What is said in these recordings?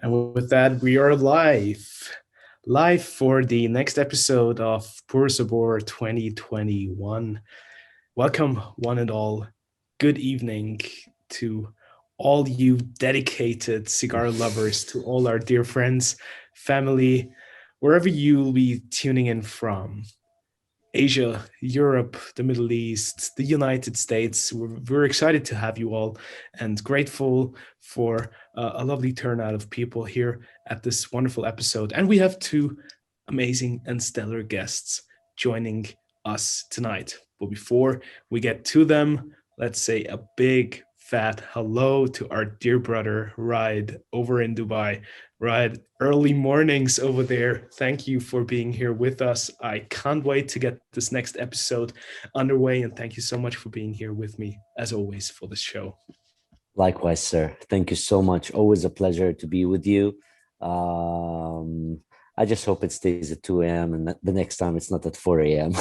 And with that, we are live for the next episode of Puro Sabor 2021. Welcome, one and all. Good evening to all you dedicated cigar lovers, to all our dear friends, family, wherever you'll be tuning in from. Asia, Europe, the Middle East, the United States. We're excited to have you all and grateful for a lovely turnout of people here at this wonderful episode. And we have two amazing and stellar guests joining us tonight. But before we get to them, let's say a big fat hello to our dear brother, Ride, over in Dubai. Ride, early mornings over there. Thank you for being here with us. I can't wait to get this next episode underway. And thank you so much for being here with me, as always, for the show. Likewise, sir. Thank you so much. Always a pleasure to be with you. I just hope it stays at 2 a.m. and the next time it's not at 4 a.m.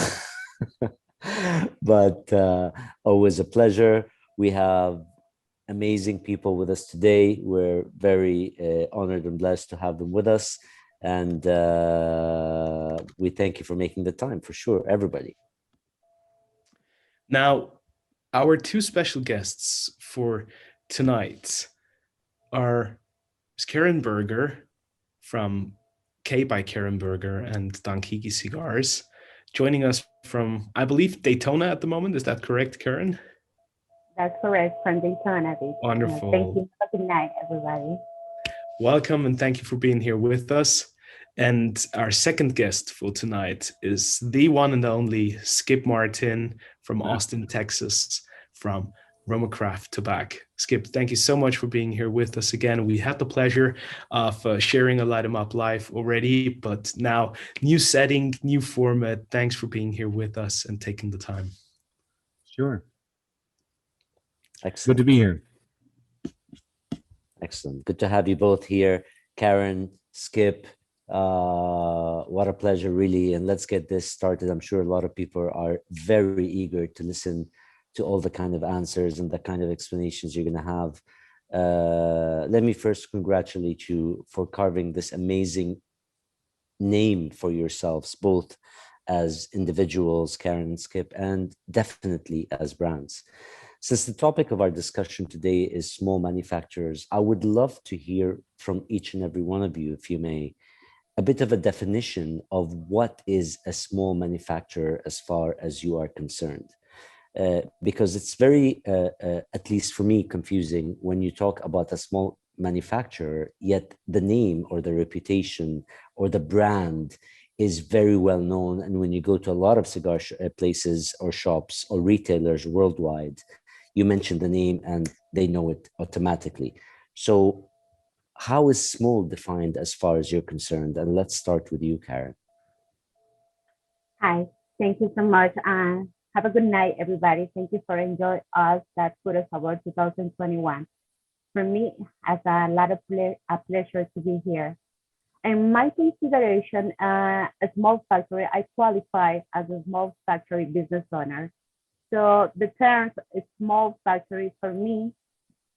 But always a pleasure. We have amazing people with us today. We're very honored and blessed to have them with us. And we thank you for making the time, for sure, everybody. Now, our two special guests for tonight are Karen Berger from K by Karen Berger and Don Kiki Cigars, joining us from, I believe, Daytona at the moment. Is that correct, Karen? That's correct, from Daytona. Wonderful. Thank you. Good night, everybody. Welcome, and thank you for being here with us. And our second guest for tonight is the one and only Skip Martin from Austin, Texas, from RoMa Craft Tobacco. Skip, thank you so much for being here with us again. We had the pleasure of sharing a Light 'em Up live already, but now new setting, new format. Thanks for being here with us and taking the time. Sure. Excellent. Good to be here. Excellent. Good to have you both here. Karen, Skip, what a pleasure, really. And let's get this started. I'm sure a lot of people are very eager to listen to all the kind of answers and the kind of explanations you're going to have. Let me first congratulate you for carving this amazing name for yourselves, both as individuals, Karen and Skip, and definitely as brands. Since the topic of our discussion today is small manufacturers, I would love to hear from each and every one of you, if you may, a bit of a definition of what is a small manufacturer as far as you are concerned. Because it's very, at least for me, confusing when you talk about a small manufacturer, yet the name or the reputation or the brand is very well known. And when you go to a lot of cigar places or shops or retailers worldwide, you mention the name and they know it automatically. So how is small defined as far as you're concerned? And let's start with you, Karen. Hi, thank you so much. Have a good night, everybody. Thank you for enjoying us at Puro Sabor 2021. For me, it's a lot of a pleasure to be here. In my consideration, a small factory, I qualify as a small factory business owner. So the term small factory for me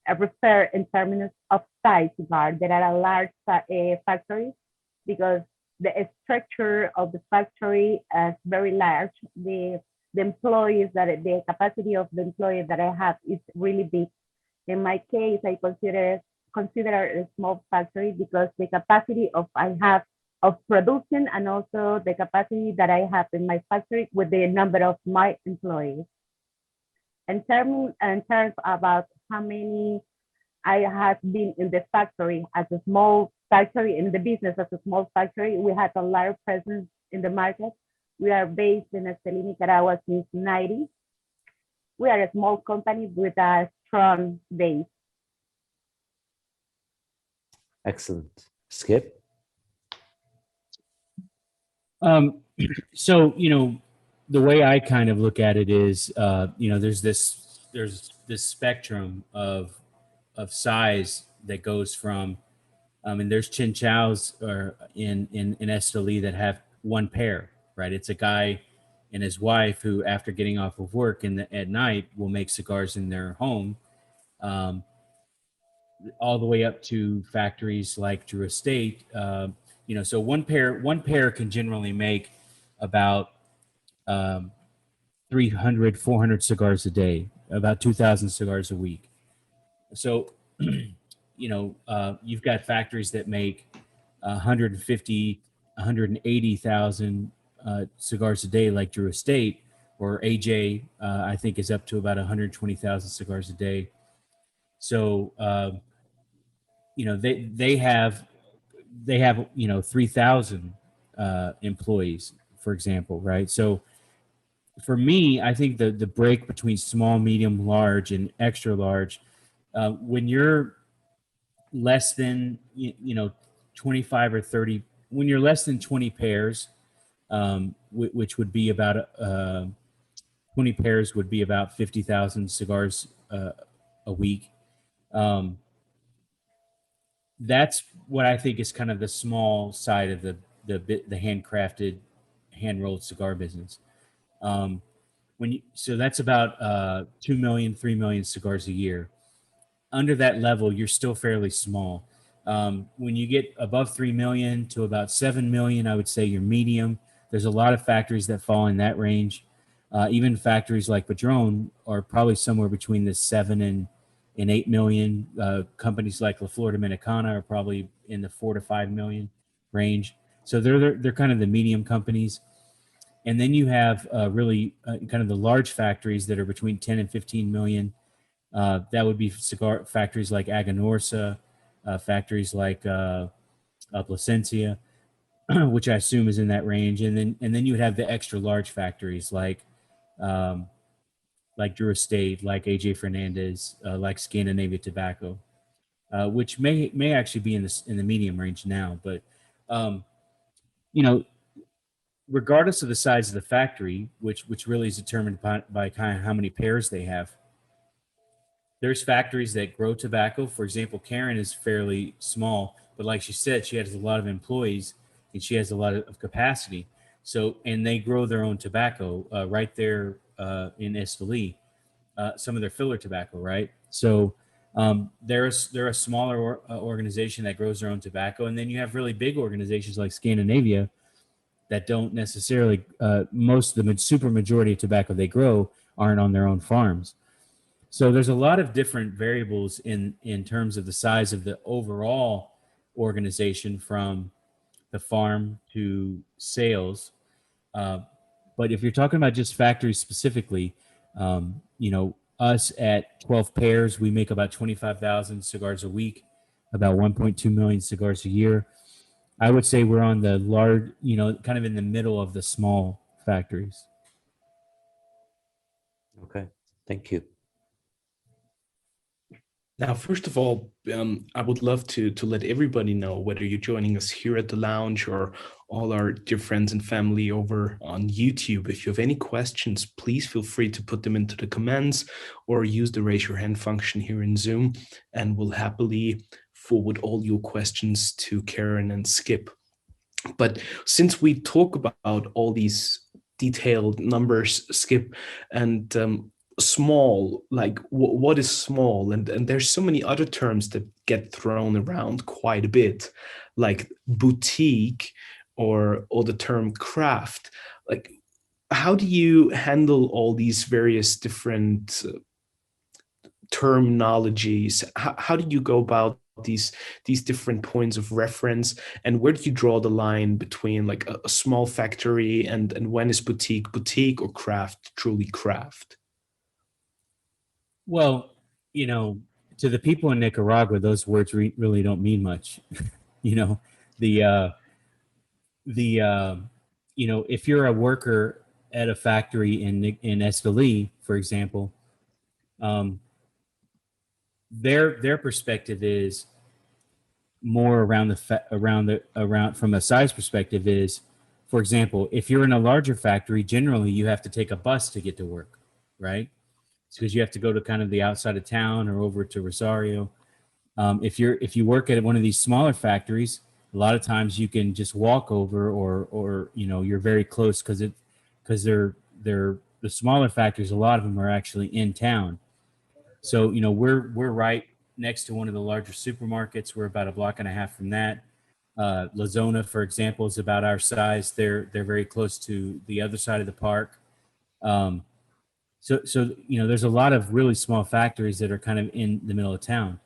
refer in terms of size cigar. There are a large factories because the structure of the factory is very large. The employees the capacity of the employees that I have is really big. In my case, I consider a small factory because the capacity I have of producing and also the capacity that I have in my factory with the number of my employees. In terms about how many I have been in the factory as a small factory, in the business as a small factory, we have a large presence in the market. We are based in Esteli, Nicarágua since 1990. We are a small company with a strong base. Excellent. Skip? So, the way I kind of look at it is, there's this spectrum of size that goes from, and there's chin chows in Esteli that have one pair, right? It's a guy and his wife who, after getting off of work at night, will make cigars in their home. all the way up to factories like Drew Estate. So one pair can generally make about 300, 400 cigars a day, about 2,000 cigars a week. So, you've got factories that make 150, 180,000 cigars a day, like Drew Estate, or AJ, I think is up to about 120,000 cigars a day. So, they have 3,000 employees, for example, right? So for me, I think the break between small, medium, large, and extra large, when you're less than 25 or 30, when you're less than 20 pairs, which would be about 20 pairs would be about 50,000 cigars a week. That's what I think is kind of the small side of the handcrafted, hand rolled cigar business. So that's about 2 million, 3 million cigars a year. Under that level, you're still fairly small. When you get above 3 million to about 7 million, I would say you're medium. There's a lot of factories that fall in that range. Even factories like Padron are probably somewhere between the 7 and 8 million. Companies like La Flor Dominicana are probably in the 4 to 5 million range. So they're kind of the medium companies. And then you have really kind of the large factories that are between 10 and 15 million. That would be cigar factories like Aganorsa, factories like Plasencia, which I assume is in that range. And then you would have the extra large factories like Drew Estate, like AJ Fernandez, like Scandinavia Tobacco, which may actually be in the medium range now. But regardless of the size of the factory, which really is determined by kind of how many pairs they have, there's factories that grow tobacco. For example, Karen is fairly small, but like she said, she has a lot of employees and she has a lot of capacity. So, and they grow their own tobacco right there in Esteli, some of their filler tobacco, right? So they're a smaller organization that grows their own tobacco. And then you have really big organizations like Scandinavia that don't necessarily, most of the super majority of tobacco they grow aren't on their own farms. So there's a lot of different variables in terms of the size of the overall organization from the farm to sales. But if you're talking about just factories specifically, us at 12 pairs, we make about 25,000 cigars a week, about 1.2 million cigars a year. I would say we're on the large, kind of in the middle of the small factories. Okay, thank you. Now, first of all, I would love to let everybody know, whether you're joining us here at the lounge or all our dear friends and family over on YouTube. If you have any questions, please feel free to put them into the comments or use the raise your hand function here in Zoom, and we'll happily forward all your questions to Karen and Skip. But since we talk about all these detailed numbers, Skip, and small, like what is small, and there's so many other terms that get thrown around quite a bit, like boutique or the term craft. Like, how do you handle all these various different terminologies? How do you go about these different points of reference, and where do you draw the line between like a small factory and when is boutique or craft truly craft? Well, to the people in Nicaragua, those words really don't mean much. If you're a worker at a factory in Esteli, for example, their perspective is more around from a size perspective is, for example, if you're in a larger factory, generally you have to take a bus to get to work, right? It's because you have to go to kind of the outside of town or over to Rosario. If you work at one of these smaller factories, a lot of times you can just walk over, or you're very close because they're the smaller factories. A lot of them are actually in town. So we're right next to one of the larger supermarkets. We're about a block and a half from that. La Zona, for example, is about our size. They're very close to the other side of the park. So there's a lot of really small factories that are kind of in the middle of town.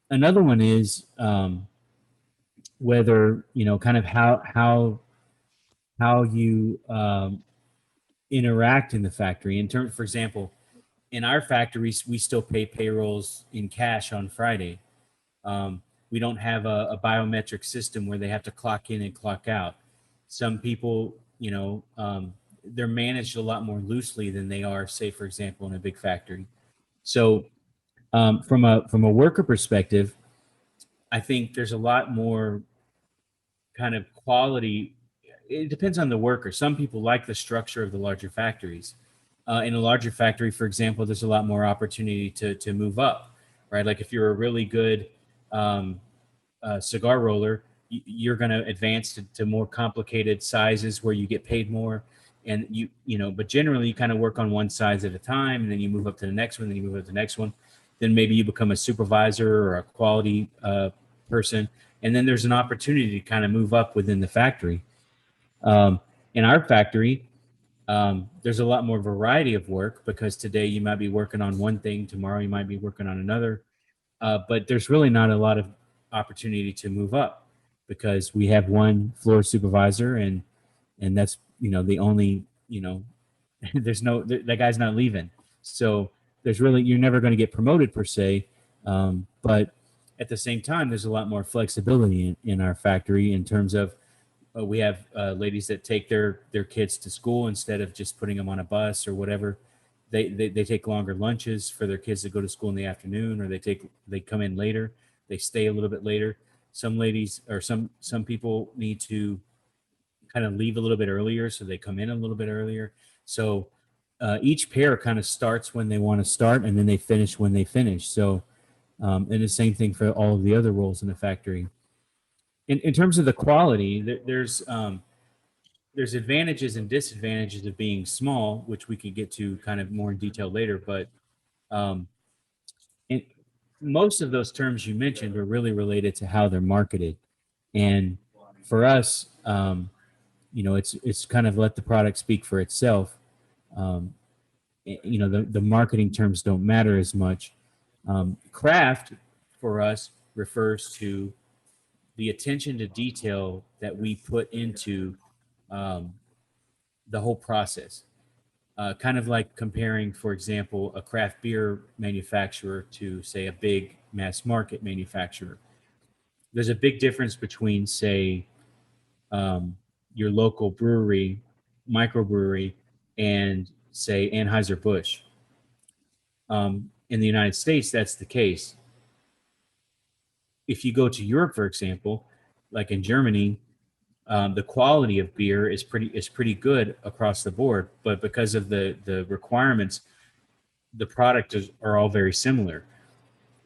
Another one is whether kind of how you interact in the factory. In terms, for example, in our factories, we still pay payrolls in cash on Friday. We don't have a biometric system where they have to clock in and clock out. Some people, they're managed a lot more loosely than they are, say, for example, in a big factory. So from a worker perspective, I think there's a lot more kind of quality. It depends on the worker. Some people like the structure of the larger factories. In a larger factory, for example, there's a lot more opportunity to move up, right? Like if you're a really good cigar roller, you're going to advance to more complicated sizes where you get paid more. And but generally you kind of work on one size at a time, and then you move up to the next one, then you move up to the next one. Then maybe you become a supervisor or a quality person. And then there's an opportunity to kind of move up within the factory. In our factory, there's a lot more variety of work, because today you might be working on one thing, tomorrow you might be working on another. But there's really not a lot of opportunity to move up, because we have one floor supervisor, and that's the only there's no that guy's not leaving. So there's really, you're never going to get promoted per se, but at the same time there's a lot more flexibility in our factory in terms of we have ladies that take their kids to school instead of just putting them on a bus or whatever. They take longer lunches for their kids to go to school in the afternoon, or they come in later, they stay a little bit later. Some ladies or some people need to kind of leave a little bit earlier, so they come in a little bit earlier. So each pair kind of starts when they want to start, and then they finish when they finish. So and the same thing for all of the other roles in the factory. In terms of the quality, there's advantages and disadvantages of being small, which we could get to kind of more in detail later. But most of those terms you mentioned are really related to how they're marketed. And for us, it's kind of let the product speak for itself. The marketing terms don't matter as much. Craft for us refers to the attention to detail that we put into the whole process. Kind of like comparing, for example, a craft beer manufacturer to, say, a big mass market manufacturer. There's a big difference between, say, your local brewery, microbrewery, and, say, Anheuser-Busch. In the United States, that's the case. If you go to Europe, for example, like in Germany, the quality of beer is pretty good across the board, but because of the requirements, the product are all very similar.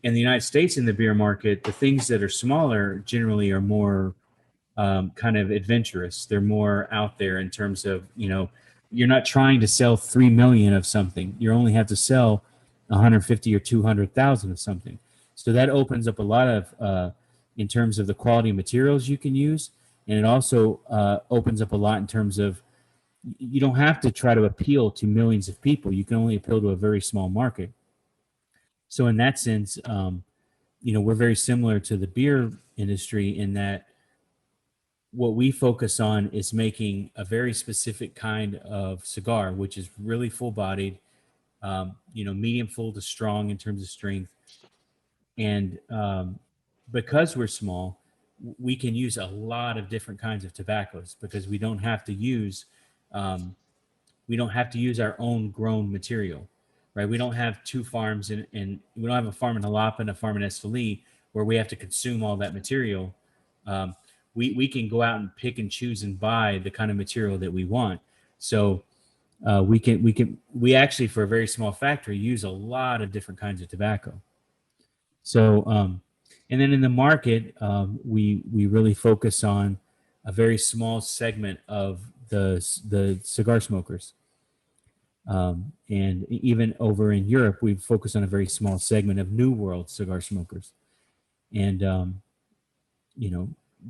In the United States, in the beer market, the things that are smaller generally are more kind of adventurous. They're more out there in terms of, you're not trying to sell 3 million of something. You only have to sell 150 or 200,000 of something. So that opens up a lot of, in terms of the quality of materials you can use. And it also opens up a lot in terms of, you don't have to try to appeal to millions of people. You can only appeal to a very small market. So in that sense, we're very similar to the beer industry in that what we focus on is making a very specific kind of cigar, which is really full-bodied, medium full to strong in terms of strength. And because we're small, we can use a lot of different kinds of tobaccos, because we don't have to use our own grown material, right? We don't have two farms and we don't have a farm in Jalapa and a farm in Esteli where we have to consume all that material. We can go out and pick and choose and buy the kind of material that we want. So we actually, for a very small factory, use a lot of different kinds of tobacco. So, and then in the market, we really focus on a very small segment of the cigar smokers. And even over in Europe, we focus on a very small segment of New World cigar smokers. And,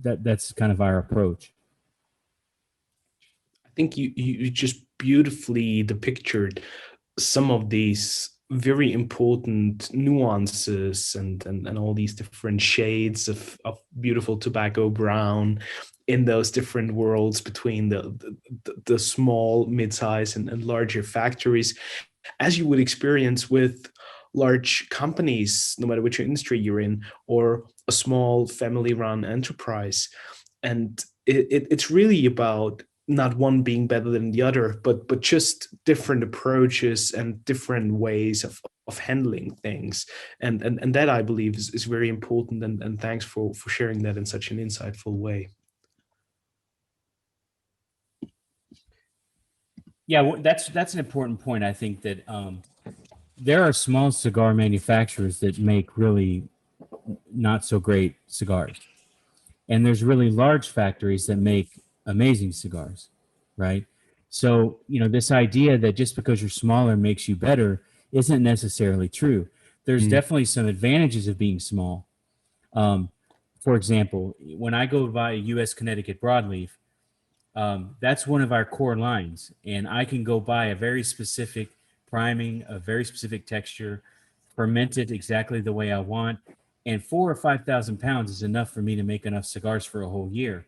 that's kind of our approach. I think you just beautifully depicted some of these very important nuances and all these different shades of beautiful tobacco brown in those different worlds between the small, mid-size, and larger factories, as you would experience with large companies, no matter which industry you're in, or a small family-run enterprise. And it's really about not one being better than the other, but just different approaches and different ways of handling things. And that, I believe, is very important. And thanks for sharing that in such an insightful way. Yeah, that's an important point. I think that there are small cigar manufacturers that make really not so great cigars, and there's really large factories that make amazing cigars, right? So, this idea that just because you're smaller makes you better isn't necessarily true. There's definitely some advantages of being small. For example, when I go buy a U.S. Connecticut broadleaf, that's one of our core lines, and I can go buy a very specific priming, a very specific texture, ferment it exactly the way I want, and 4,000 or 5,000 pounds is enough for me to make enough cigars for a whole year.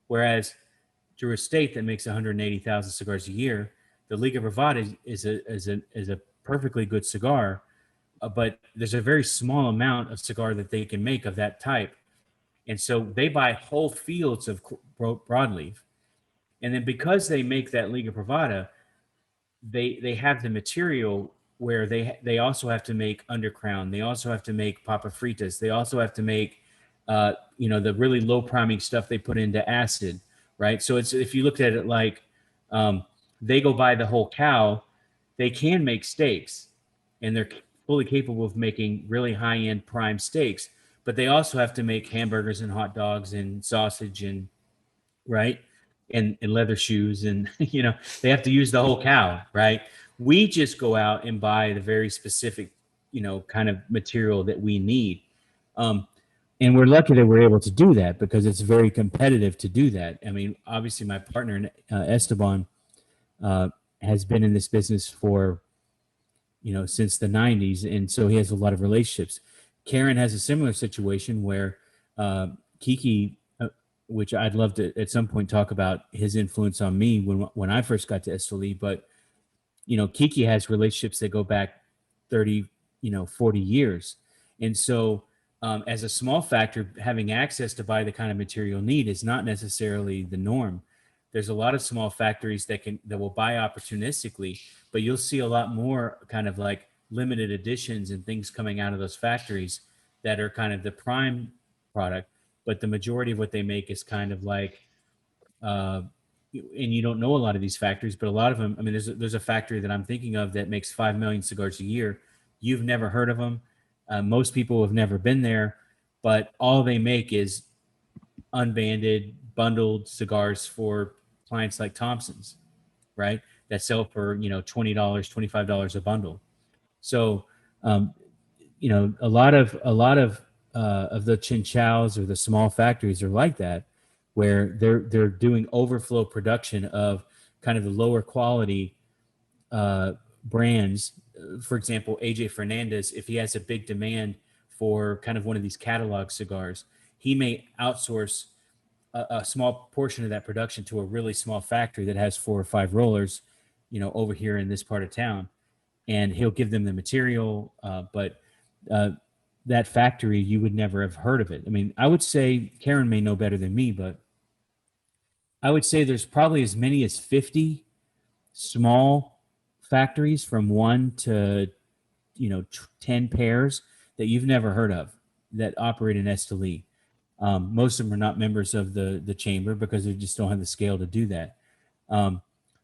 Whereas through a state that makes 180,000 cigars a year, the Liga Privada is a perfectly good cigar, but there's a very small amount of cigar that they can make of that type, and so they buy whole fields of broadleaf. And then because they make that Liga Privada, they have the material where they also have to make undercrown. They also have to make papa fritas. They also have to make, the really low priming stuff they put into acid, right? So it's, if you looked at it like they go buy the whole cow, they can make steaks, and they're fully capable of making really high-end prime steaks, but they also have to make hamburgers and hot dogs and sausage and, right? And leather shoes, and they have to use the whole cow, right? We just go out and buy the very specific kind of material that we need, and we're lucky that we're able to do that because it's very competitive to do that. I mean, obviously my partner Esteban has been in this business for since the 90s, and so he has a lot of relationships. Karen has a similar situation where Kiki, which I'd love to at some point talk about his influence on me when I first got to Esteli. But, Kiki has relationships that go back 30, 40 years. And so as a small factor, having access to buy the kind of material you need is not necessarily the norm. There's a lot of small factories that will buy opportunistically, but you'll see a lot more kind of like limited editions and things coming out of those factories that are kind of the prime product. But the majority of what they make is kind of like, and you don't know a lot of these factories, but a lot of them, I mean, there's a factory that I'm thinking of that makes 5 million cigars a year. You've never heard of them. Most people have never been there, but all they make is unbanded, bundled cigars for clients like Thompson's, right? That sell for, $20, $25 a bundle. So, a lot of the chinchaos or the small factories are like that, where they're doing overflow production of kind of the lower quality brands. For example, AJ Fernandez, if he has a big demand for kind of one of these catalog cigars, he may outsource a small portion of that production to a really small factory that has 4 or 5 rollers, over here in this part of town, and he'll give them the material, but that factory, you would never have heard of it. I mean, I would say, Karen may know better than me, but I would say there's probably as many as 50 small factories from 1 to 10 pairs that you've never heard of that operate in Esteli. Most of them are not members of the chamber because they just don't have the scale to do that.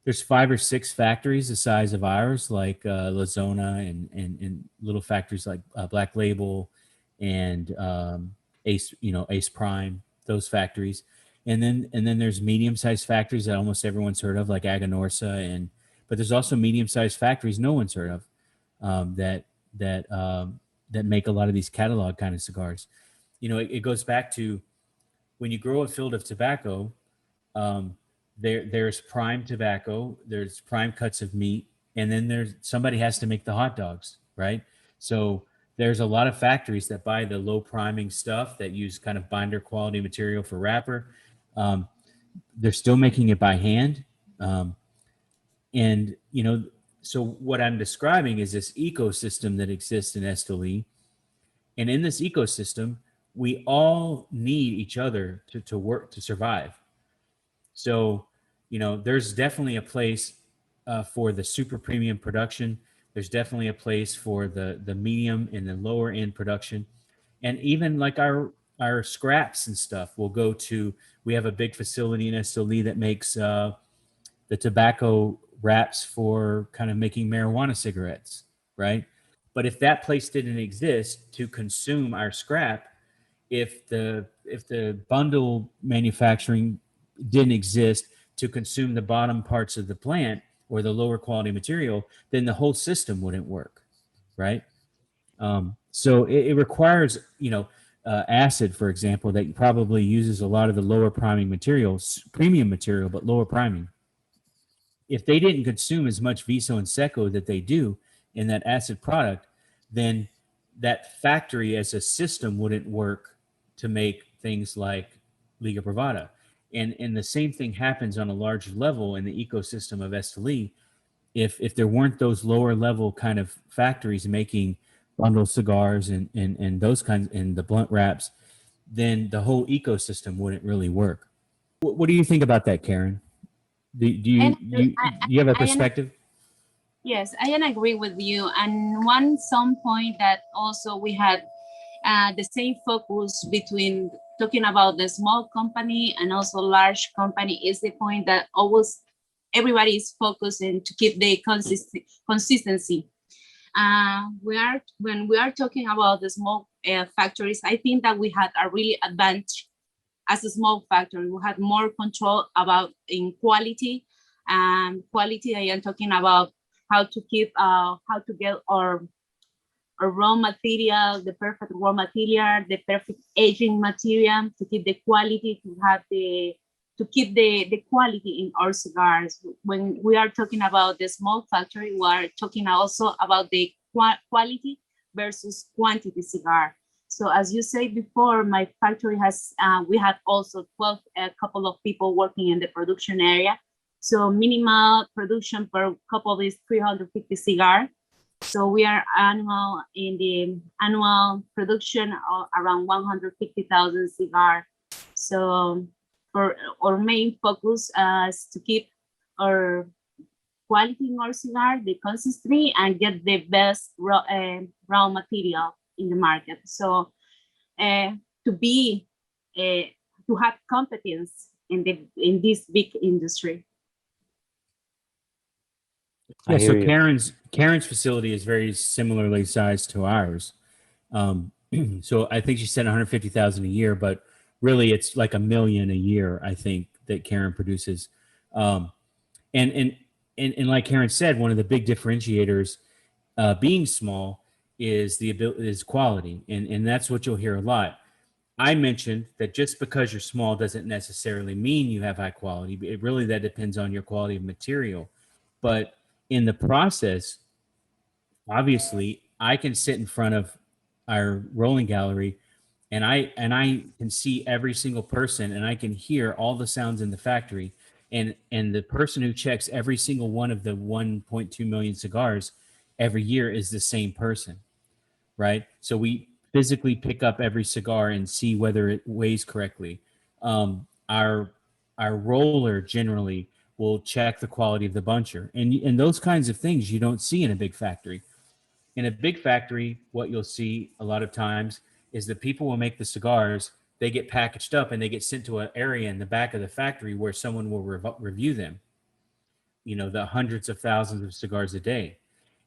There's 5 or 6 factories the size of ours, like La Zona, and little factories like Black Label and Ace Prime, those factories. And then there's medium-sized factories that almost everyone's heard of, like Aganorsa, but there's also medium-sized factories no one's heard of that make a lot of these catalog kind of cigars. It goes back to when you grow a field of tobacco, there's prime tobacco, there's prime cuts of meat, and then somebody has to make the hot dogs, right? So there's a lot of factories that buy the low priming stuff that use kind of binder quality material for wrapper. They're still making it by hand. So what I'm describing is this ecosystem that exists in Esteli. And in this ecosystem, we all need each other to work, to survive. So, there's definitely a place for the super premium production. There's definitely a place for the medium and the lower end production. And even like our scraps and stuff will go to, we have a big facility in Esteli that makes the tobacco wraps for kind of making marijuana cigarettes, right? But if that place didn't exist to consume our scrap, if the bundle manufacturing didn't exist to consume the bottom parts of the plant or the lower quality material, then the whole system wouldn't work, right? So it requires, acid, for example, that probably uses a lot of the lower priming materials, premium material, but lower priming. If they didn't consume as much Viso and Seco that they do in that acid product, then that factory as a system wouldn't work to make things like Liga Privada. And the same thing happens on a large level in the ecosystem of Esteli. If there weren't those lower level kind of factories making bundle cigars and those kinds, and the blunt wraps, then the whole ecosystem wouldn't really work. What do you think about that, Karen? Do you have a perspective? Yes, I agree with you. And some point that also we had the same focus between talking about the small company and also large company is the point that always everybody is focusing to keep the consistency. When we are talking about the small factories, I think that we had a really advantage as a small factory. We had more control about in quality. Quality, I am talking about how to get our raw material, the perfect raw material, the perfect aging material to keep the quality, to keep the quality in our cigars. When we are talking about the small factory, we are talking also about the quality versus quantity cigar. So as you said before, my factory we have also a couple of people working in the production area. So minimal production per couple is 350 cigars. So we are in the annual production of around 150,000 cigars. So for our main focus is to keep our quality in our cigar, the consistency, and get the best raw material in the market. So to have competence in this big industry. Yeah, so Karen's facility is very similarly sized to ours. So I think she said 150,000 a year, but really it's like $1 million a year, I think, that Karen produces. And like Karen said, one of the big differentiators being small is quality. And that's what you'll hear a lot. I mentioned that just because you're small doesn't necessarily mean you have high quality. That depends on your quality of material. But in the process, obviously, I can sit in front of our rolling gallery and I can see every single person and I can hear all the sounds in the factory. And the person who checks every single one of the 1.2 million cigars every year is the same person, right? So we physically pick up every cigar and see whether it weighs correctly. Our roller generally will check the quality of the buncher. And those kinds of things you don't see in a big factory. In a big factory, what you'll see a lot of times is the people will make the cigars, they get packaged up and they get sent to an area in the back of the factory where someone will review them. The hundreds of thousands of cigars a day.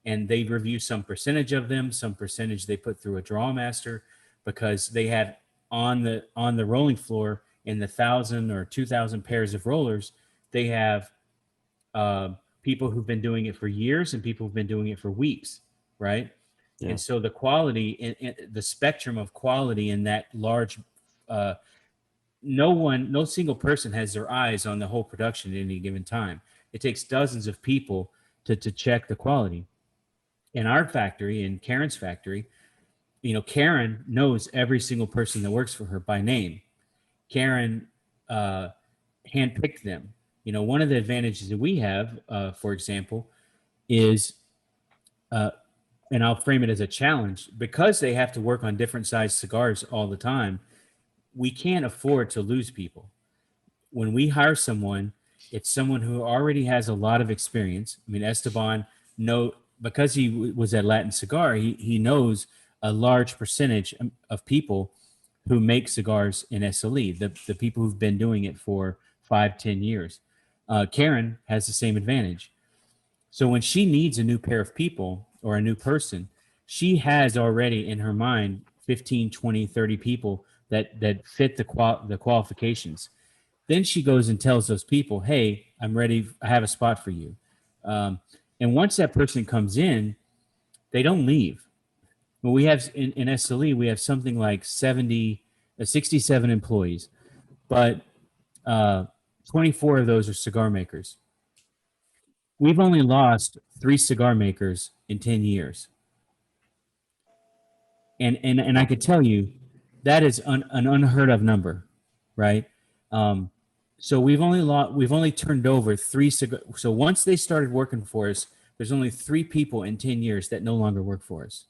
And they review some percentage of them, some percentage they put through a draw master, because they had on the rolling floor in the 1,000 or 2,000 pairs of rollers, they have people who've been doing it for years and people who've been doing it for weeks, right? Yeah. And so the quality in the spectrum of quality in that large, no single person has their eyes on the whole production at any given time. It takes dozens of people to check the quality. In our factory, in Karen's factory, Karen knows every single person that works for her by name. Karen handpicked them. One of the advantages that we have, for example, is, and I'll frame it as a challenge, because they have to work on different size cigars all the time, we can't afford to lose people. When we hire someone, it's someone who already has a lot of experience. I mean, Esteban, because he was at Latin Cigar, he knows a large percentage of people who make cigars in SLE, the people who've been doing it for 5-10 years. Karen has the same advantage. So when she needs a new pair of people or a new person, she has already in her mind 15, 20, 30 people that fit the qualifications. Then she goes and tells those people, hey, I'm ready. I have a spot for you. And once that person comes in, they don't leave. Well, we have in SLE, we have something like 67 employees, but 24 of those are cigar makers. We've only lost 3 cigar makers in 10 years. And I could tell you that is an unheard of number, right? So we've only turned over 3 cigar. So once they started working for us, there's only 3 people in 10 years that no longer work for us.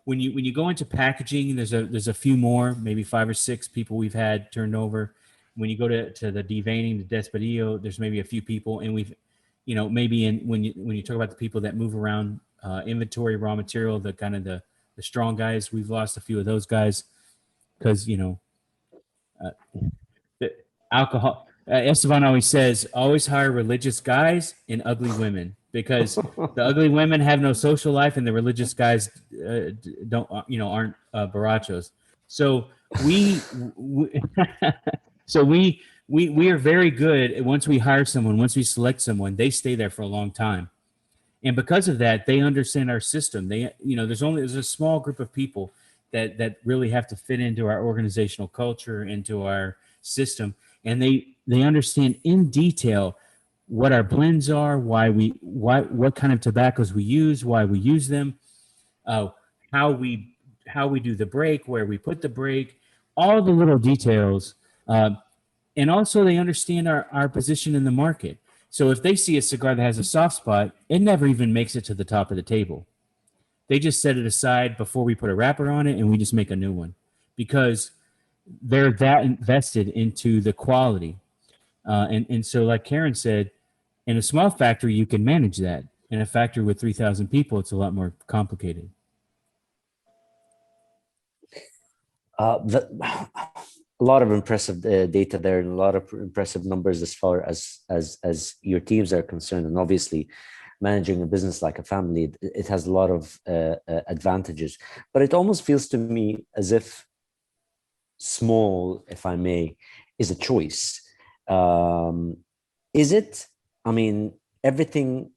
When you go into packaging, there's a few more, maybe 5 or 6 people we've had turned over. When you go to the deveining, the despadillo, there's maybe a few people, and we've, maybe when you talk about the people that move around inventory, raw material, the kind of the strong guys, we've lost a few of those guys because the alcohol. Esteban always says, always hire religious guys and ugly women, because the ugly women have no social life and the religious guys aren't borrachos. So we are very good. Once we hire someone, once we select someone, they stay there for a long time. And because of that, they understand our system. There's a small group of people that really have to fit into our organizational culture, into our system. And they understand in detail what our blends are, what kind of tobaccos we use, why we use them, how we do the break, where we put the break, all the little details. And also they understand our position in the market. So if they see a cigar that has a soft spot, it never even makes it to the top of the table. They just set it aside before we put a wrapper on it, and we just make a new one, because they're that invested into the quality. And so like Karen said, in a small factory, you can manage that. In a factory with 3,000 people, it's a lot more complicated. A lot of impressive data there, and a lot of impressive numbers as far as your teams are concerned. And obviously, managing a business like a family, it has a lot of advantages. But it almost feels to me as if small, if I may, is a choice. Is it? I mean, everything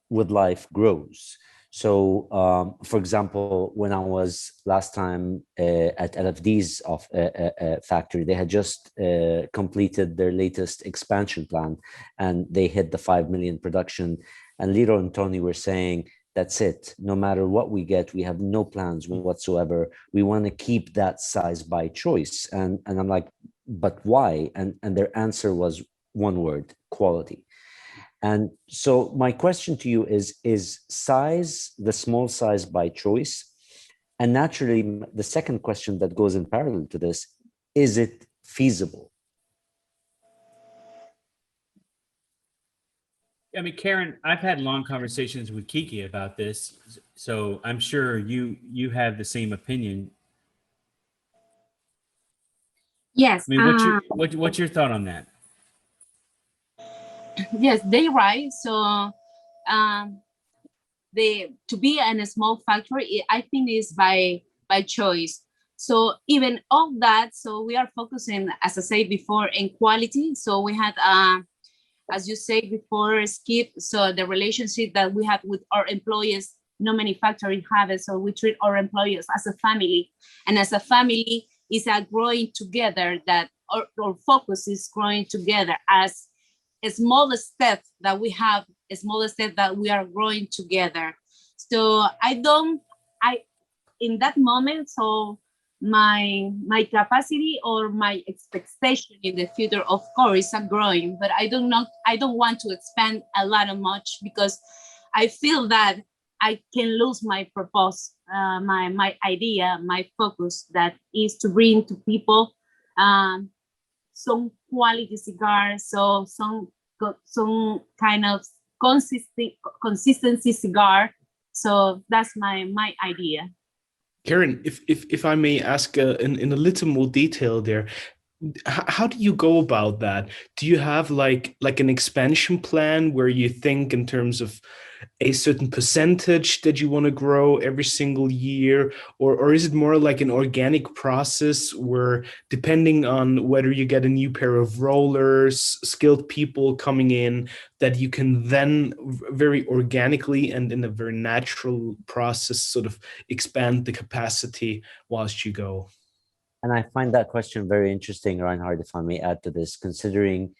with life grows. So, for example, when I was last time at LFD's factory, they had just completed their latest expansion plan, and they hit the 5 million production. And Liro and Tony were saying, that's it. No matter what we get, we have no plans whatsoever. We want to keep that size by choice. And I'm like, but why? And their answer was one word: quality. And so my question to you is size, the small size by choice? And naturally, the second question that goes in parallel to this, is it feasible? I mean, Karen, I've had long conversations with Kiki about this, so I'm sure you have the same opinion. Yes. I mean, what's your thought on that? Yes, they're right. So to be in a small factory, I think is by choice. So even all that, so we are focusing, as I said before, in quality. So we had as you said before, Skip, so the relationship that we have with our employees, not many factories have it, so we treat our employees as a family. And as a family, is a growing together, that our focus is growing together as a small step that we have, a small step that we are growing together. So in that moment, so my capacity or my expectation in the future, of course, are growing, but I don't want to expand a lot of much, because I feel that I can lose my purpose, my idea, my focus, that is to bring to people some quality cigars, so some kind of consistency cigar. So that's my idea. Karen, if I may ask in a little more detail there, how do you go about that? Do you have like an expansion plan where you think in terms of a certain percentage that you want to grow every single year, or is it more like an organic process where, depending on whether you get a new pair of rollers, skilled people coming in, that you can then very organically and in a very natural process sort of expand the capacity whilst you go? And I find that question very interesting, Reinhard, if I may add to this, considering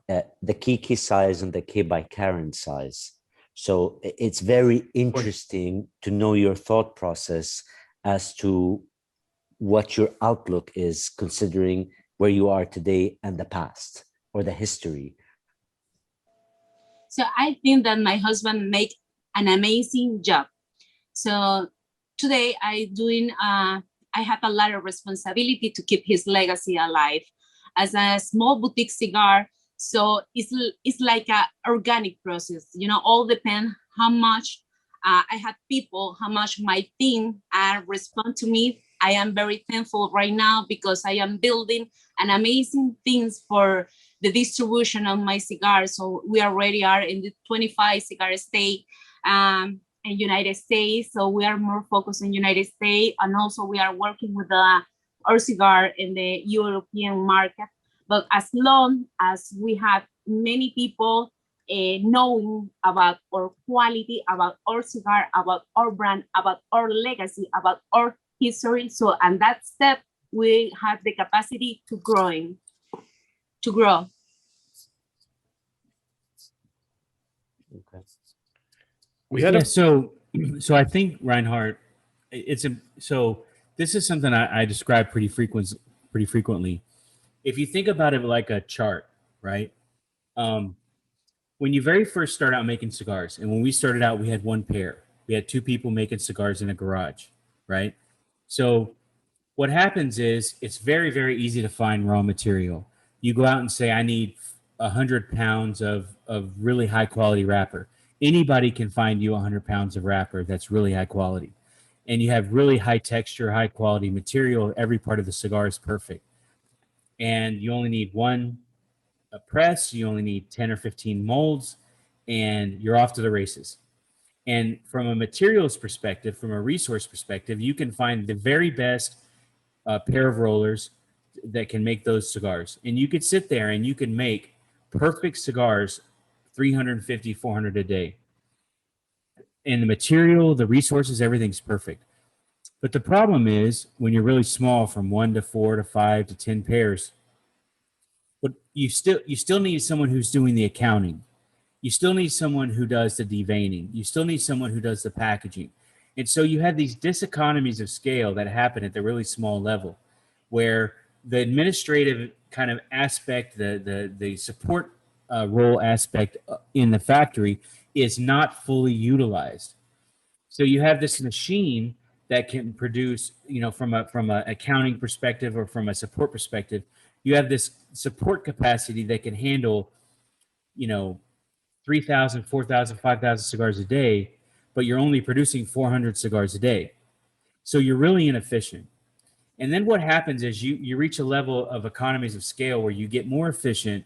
the Kiki size and the K by Karen size. So it's very interesting to know your thought process as to what your outlook is, considering where you are today and the past or the history. So I think that my husband make an amazing job. So today I have a lot of responsibility to keep his legacy alive. As a small boutique cigar, so it's like a organic process. All depends how much I have people, how much my team respond to me. I am very thankful right now, because I am building an amazing things for the distribution of my cigars. So we already are in the 25 cigar state in United States. So we are more focused in United States, and also we are working with our cigar in the European market. But as long as we have many people knowing about our quality, about our cigar, about our brand, about our legacy, about our history, so and that step, we have the capacity to grow. Okay. We had so I think, Reinhard, so this is something I describe pretty frequently. If you think about it like a chart, right? When you very first start out making cigars, and when we started out, we had one pair. We had two people making cigars in a garage, right? So what happens is it's very, very easy to find raw material. You go out and say, I need 100 pounds of really high quality wrapper. Anybody can find you 100 pounds of wrapper that's really high quality. And you have really high texture, high quality material. Every part of the cigar is perfect. And you only need one press, you only need 10 or 15 molds, and you're off to the races. And from a materials perspective, from a resource perspective, you can find the very best pair of rollers that can make those cigars. And you could sit there and you can make perfect cigars, 350, 400 a day. And the material, the resources, everything's perfect. But the problem is when you're really small, from 1 to 4 to 5 to 10 pairs, but you still need someone who's doing the accounting. You still need someone who does the deveining. You still need someone who does the packaging. And so you have these diseconomies of scale that happen at the really small level, where the administrative kind of aspect, the support role aspect in the factory is not fully utilized. So you have this machine that can produce, from a accounting perspective or from a support perspective, you have this support capacity that can handle, 3,000, 4,000, 5,000 cigars a day, but you're only producing 400 cigars a day. So you're really inefficient. And then what happens is you reach a level of economies of scale where you get more efficient,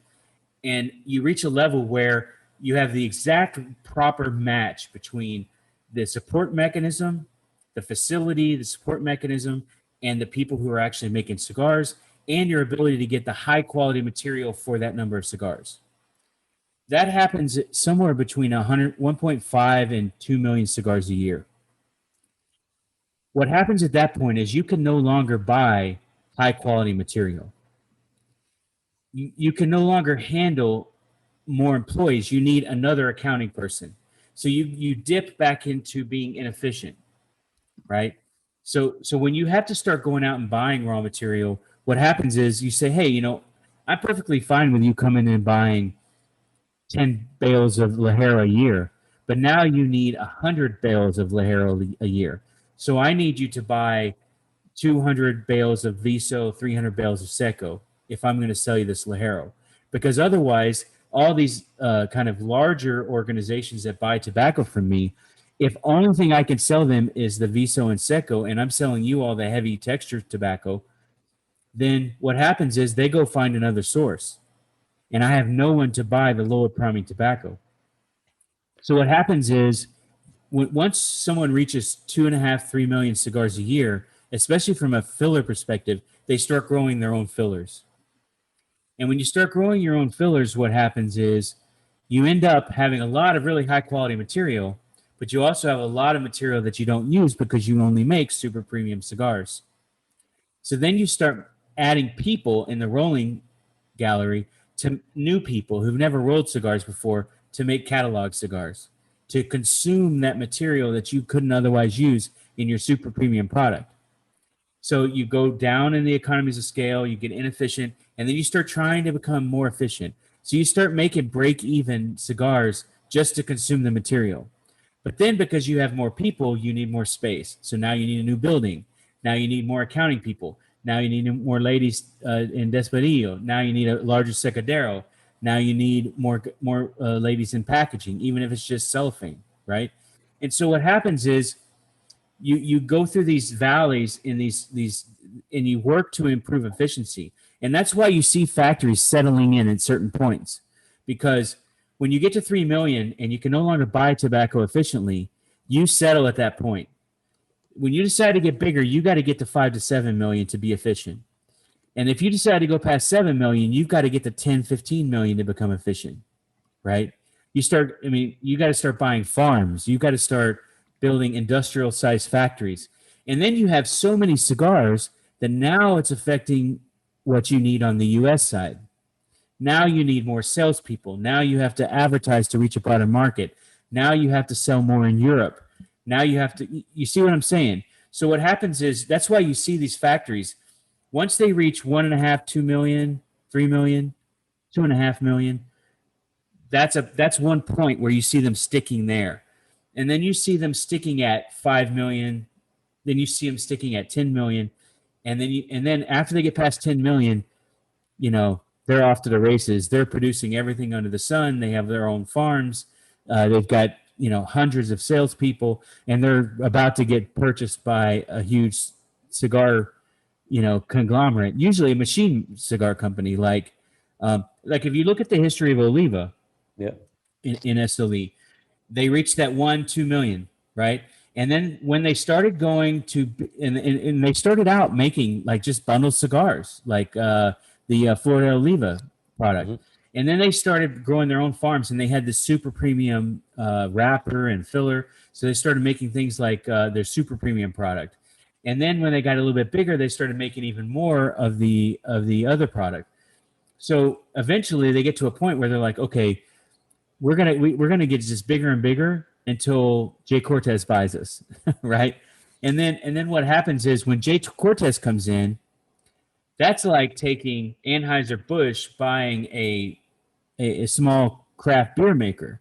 and you reach a level where you have the exact proper match between the support mechanism, the facility, the support mechanism, and the people who are actually making cigars, and your ability to get the high quality material for that number of cigars. that happens somewhere between 1.5 and 2 million cigars a year. What happens at that point is you can no longer buy high quality material. You can no longer handle more employees. You need another accounting person. So you dip back into being inefficient, right? So when you have to start going out and buying raw material, what happens is you say, hey, you know, I'm perfectly fine with you coming in and buying 10 bales of Ligero a year, but now you need 100 bales of Ligero a year. So I need you to buy 200 bales of Viso, 300 bales of Seco if I'm going to sell you this Ligero. Because otherwise, all these kind of larger organizations that buy tobacco from me, if only thing I can sell them is the Viso and Seco, and I'm selling you all the heavy texture tobacco, then what happens is they go find another source. And I have no one to buy the lower priming tobacco. So what happens is once someone reaches 2.5, 3 million cigars a year, especially from a filler perspective, they start growing their own fillers. And when you start growing your own fillers, what happens is you end up having a lot of really high quality material, but you also have a lot of material that you don't use because you only make super premium cigars. So then you start adding people in the rolling gallery, to new people who've never rolled cigars before, to make catalog cigars, to consume that material that you couldn't otherwise use in your super premium product. So you go down in the economies of scale, you get inefficient, and then you start trying to become more efficient. So you start making break-even cigars just to consume the material. But then because you have more people, you need more space. So now you need a new building. Now you need more accounting people. Now you need more ladies in Desperillo. Now you need a larger secadero. Now you need more ladies in packaging, even if it's just cellophane, right? And so what happens is you go through these valleys in these and you work to improve efficiency. And that's why you see factories settling in at certain points, because when you get to 3 million and you can no longer buy tobacco efficiently, you settle at that point. When you decide to get bigger, you got to get to 5 to 7 million to be efficient. And if you decide to go past 7 million, you've got to get to 10, 15 million to become efficient, right? You got to start buying farms. You got to start building industrial sized factories. And then you have so many cigars that now it's affecting what you need on the US side. Now you need more salespeople. Now you have to advertise to reach a broader market. Now you have to sell more in Europe. Now you have to, you see what I'm saying? So what happens is, that's why you see these factories, once they reach 1.5, 2 million, 3 million, 2.5 million, that's one point where you see them sticking there. And then you see them sticking at 5 million, then you see them sticking at 10 million. And then after they get past 10 million, you know, they're off to the races. They're producing everything under the sun. They have their own farms. They've got, you know, hundreds of salespeople, and they're about to get purchased by a huge cigar, you know, conglomerate, usually a machine cigar company. Like if you look at the history of Oliva, yeah, in Esteli, they reached that 1-2 million, right? And then when they started going to, and they started out making like just bundled cigars, like the Florida Oliva product. Mm-hmm. And then they started growing their own farms, and they had this super premium wrapper and filler. So they started making things like their super premium product. And then when they got a little bit bigger, they started making even more of the other product. So eventually they get to a point where they're like, okay, we're gonna get just bigger and bigger until Jay Cortez buys us, right? And then what happens is when Jay Cortez comes in, that's like taking Anheuser-Busch buying a small craft beer maker.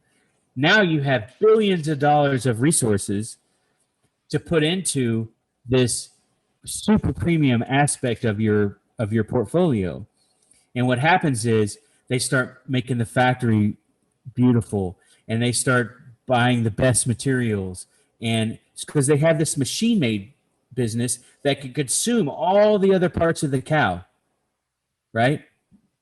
Now you have billions of dollars of resources to put into this super premium aspect of your portfolio. And what happens is they start making the factory beautiful, and they start buying the best materials, and because they have this machine made business that can consume all the other parts of the cow, right?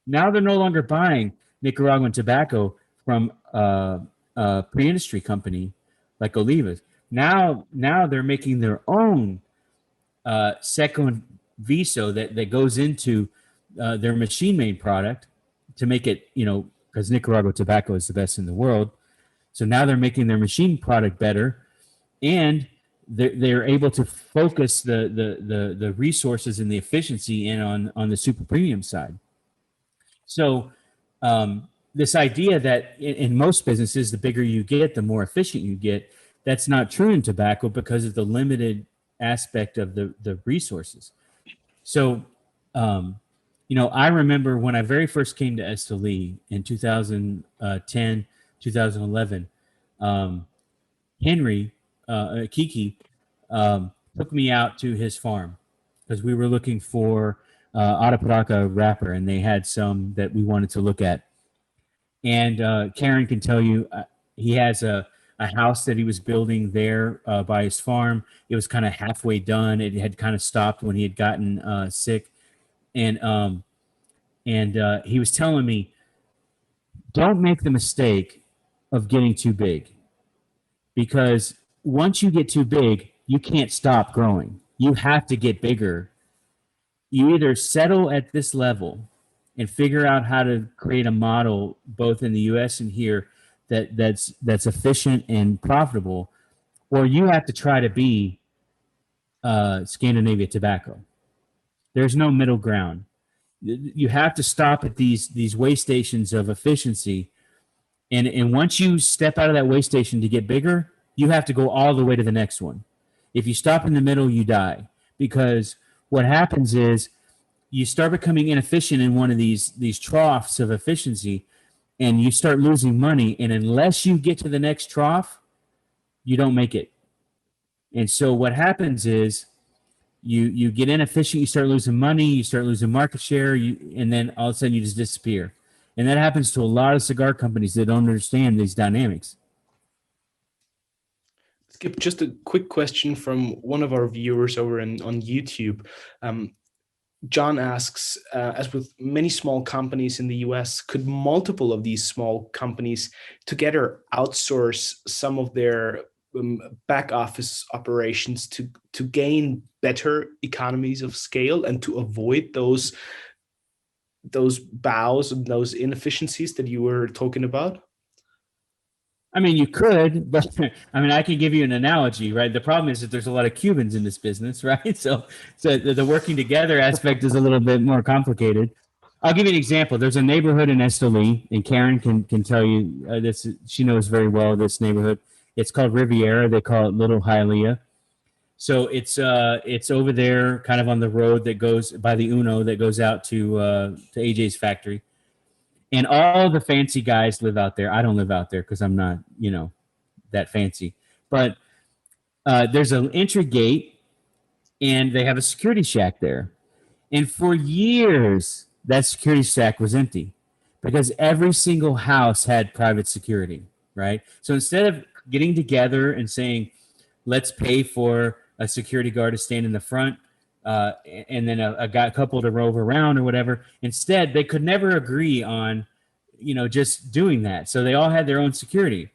Now they're no longer buying Nicaraguan tobacco from a pre-industry company like Olivas. Now they're making their own Seco and Viso that goes into their machine made product to make it, you know, because Nicaragua tobacco is the best in the world. So now they're making their machine product better, and they're able to focus the resources and the efficiency in on the super premium side. So this idea that in most businesses, the bigger you get, the more efficient you get, that's not true in tobacco because of the limited aspect of the resources. So, I remember when I very first came to Esteli in 2010, 2011, Henry, Kiki, took me out to his farm because we were looking for Arapiraca wrapper, and they had some that we wanted to look at. And Karen can tell you, he has a house that he was building there by his farm. It was kind of halfway done. It had kind of stopped when he had gotten sick. And he was telling me, don't make the mistake of getting too big, because once you get too big, you can't stop growing. You have to get bigger. You either settle at this level and figure out how to create a model both in the US and here that's efficient and profitable, or you have to try to be Scandinavia Tobacco. There's no middle ground. You have to stop at these way stations of efficiency, and once you step out of that way station to get bigger, you have to go all the way to the next one. If you stop in the middle, you die, because what happens is you start becoming inefficient in one of these troughs of efficiency, and you start losing money. And unless you get to the next trough, you don't make it. And so what happens is you get inefficient, you start losing money, you start losing market share, and then all of a sudden you just disappear. And that happens to a lot of cigar companies that don't understand these dynamics. Skip, just a quick question from one of our viewers over on YouTube. John asks, as with many small companies in the US, could multiple of these small companies together outsource some of their back office operations to gain better economies of scale and to avoid those bows and those inefficiencies that you were talking about? I mean, you could, but I mean, I can give you an analogy, right? The problem is that there's a lot of Cubans in this business, right? So the working together aspect is a little bit more complicated. I'll give you an example. There's a neighborhood in Esteli, and Karen can tell you this. She knows very well this neighborhood. It's called Riviera. They call it Little Hialeah. So it's over there, kind of on the road that goes by the Uno that goes out to AJ's factory. And all the fancy guys live out there. I don't live out there because I'm not, that fancy. But there's an entry gate, and they have a security shack there. And for years, that security shack was empty because every single house had private security, right? So instead of getting together and saying, let's pay for a security guard to stand in the front, and then a couple to rove around or whatever. Instead, they could never agree on, just doing that. So they all had their own security.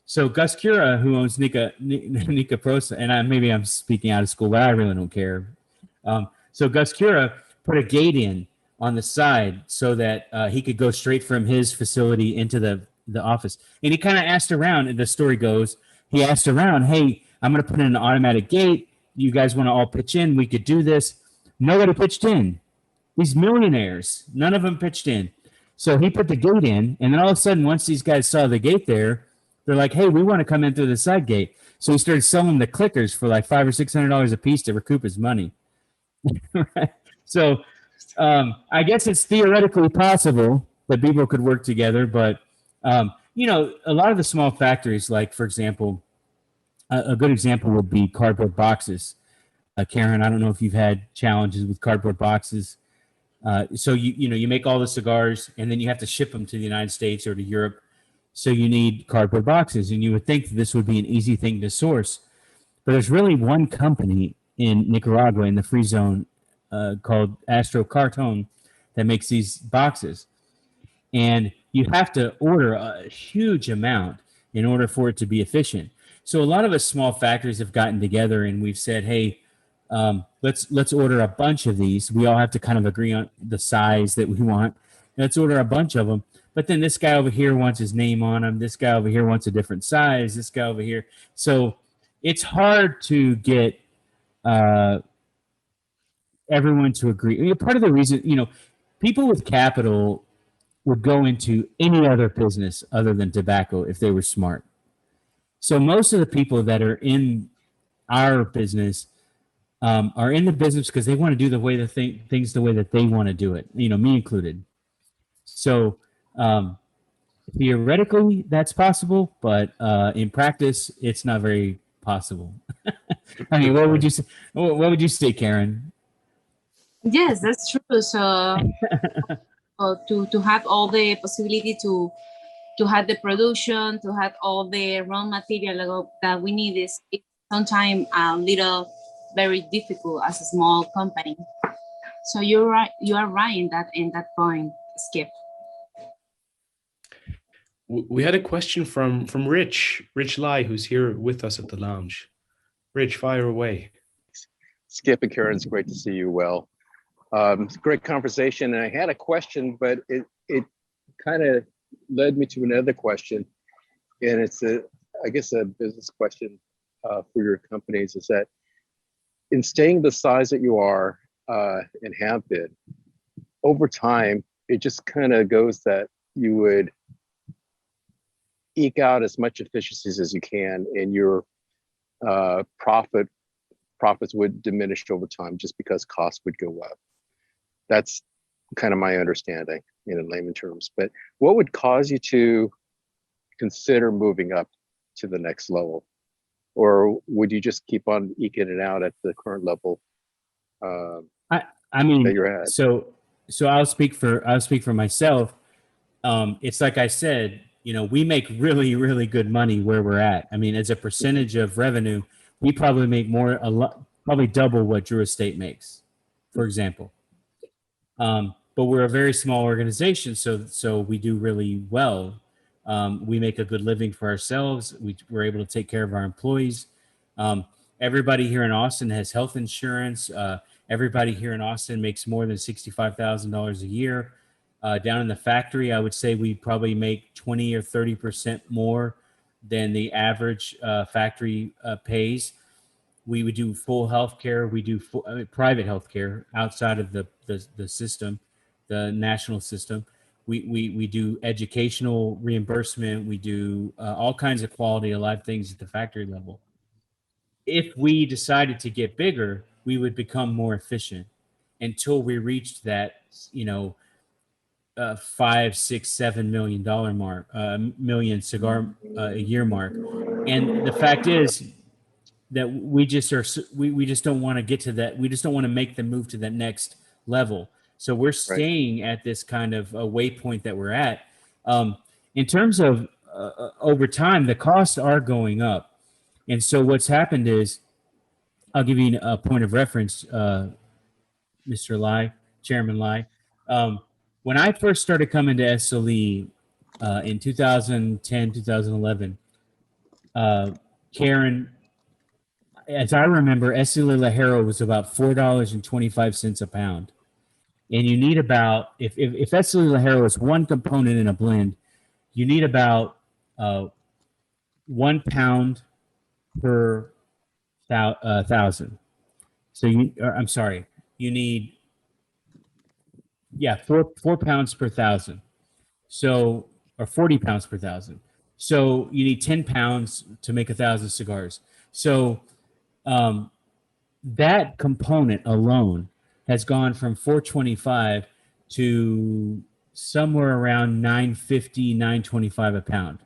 So Gus Cura, who owns Nika Prosa, and maybe I'm speaking out of school, but I really don't care. So Gus Cura put a gate in on the side so that he could go straight from his facility into the office. And he kind of asked around, and the story goes, he asked around, hey, I'm going to put in an automatic gate. You guys want to all pitch in? We could do this. Nobody pitched in. These millionaires, none of them pitched in. So he put the gate in, and then all of a sudden, once these guys saw the gate there, they're like, hey, we want to come in through the side gate. So he started selling the clickers for like $500 or $600 a piece to recoup his money. So I guess it's theoretically possible that people could work together, but a lot of the small factories, like, for example, a good example would be cardboard boxes. Karen, I don't know if you've had challenges with cardboard boxes. So you make all the cigars, and then you have to ship them to the United States or to Europe. So you need cardboard boxes, and you would think that this would be an easy thing to source. But there's really one company in Nicaragua in the free zone called Astro Carton that makes these boxes. And you have to order a huge amount in order for it to be efficient. So a lot of us small factories have gotten together, and we've said, hey, let's order a bunch of these. We all have to kind of agree on the size that we want. Let's order a bunch of them. But then this guy over here wants his name on them. This guy over here wants a different size. This guy over here. So it's hard to get everyone to agree. I mean, part of the reason, people with capital would go into any other business other than tobacco if they were smart. So most of the people that are in our business are in the business because they want to do things the way that they want to do it, me included. So theoretically that's possible, but in practice it's not very possible. I mean, what would you say? What would you say, Karen? Yes, that's true. So to have all the possibility to have the production, to have all the raw material that we need is sometimes a little very difficult as a small company. So you're right. You are right in that point, Skip. We had a question from Rich Lai, who's here with us at the lounge. Rich, fire away. Skip and Karen, it's great to see you well. It's a great conversation, and I had a question, but it kind of led me to another question, and it's I guess a business question for your companies, is that in staying the size that you are and have been, over time, it just kind of goes that you would eke out as much efficiencies as you can, and your profits would diminish over time just because costs would go up. That's kind of my understanding in layman terms. But what would cause you to consider moving up to the next level? Or would you just keep on eking it out at the current level I mean, that you're at? So I'll speak for myself. It's like I said, we make really, really good money where we're at. I mean, as a percentage of revenue, we probably make probably double what Drew Estate makes, for example. But we're a very small organization, so we do really well. We make a good living for ourselves. We're able to take care of our employees. Everybody here in Austin has health insurance. Everybody here in Austin makes more than $65,000 a year. Down in the factory, I would say we probably make 20 or 30% more than the average factory pays. We would do full healthcare. We do private healthcare outside of the system, the national system. We do educational reimbursement. We do all kinds of quality of life things at the factory level. If we decided to get bigger, we would become more efficient until we reached that, $5, $6, $7 million mark, million cigar a year mark. And the fact is that we just don't want to get to that. We just don't want to make the move to that next level. So we're staying at this kind of a waypoint that we're at. In terms of over time, the costs are going up. And so what's happened is, I'll give you a point of reference, Mr. Lai, Chairman Lai. When I first started coming to SLE in 2010, 2011, Karen, as I remember, SLE Ligero was about $4.25 a pound. And you need about, if SLE Ligero is one component in a blend, you need about 1 pound per thousand. So you need 4 pounds per thousand. So, or 40 pounds per thousand. So you need 10 pounds to make 1,000 cigars. So that component alone has gone from 425 to somewhere around 950, 925 a pound,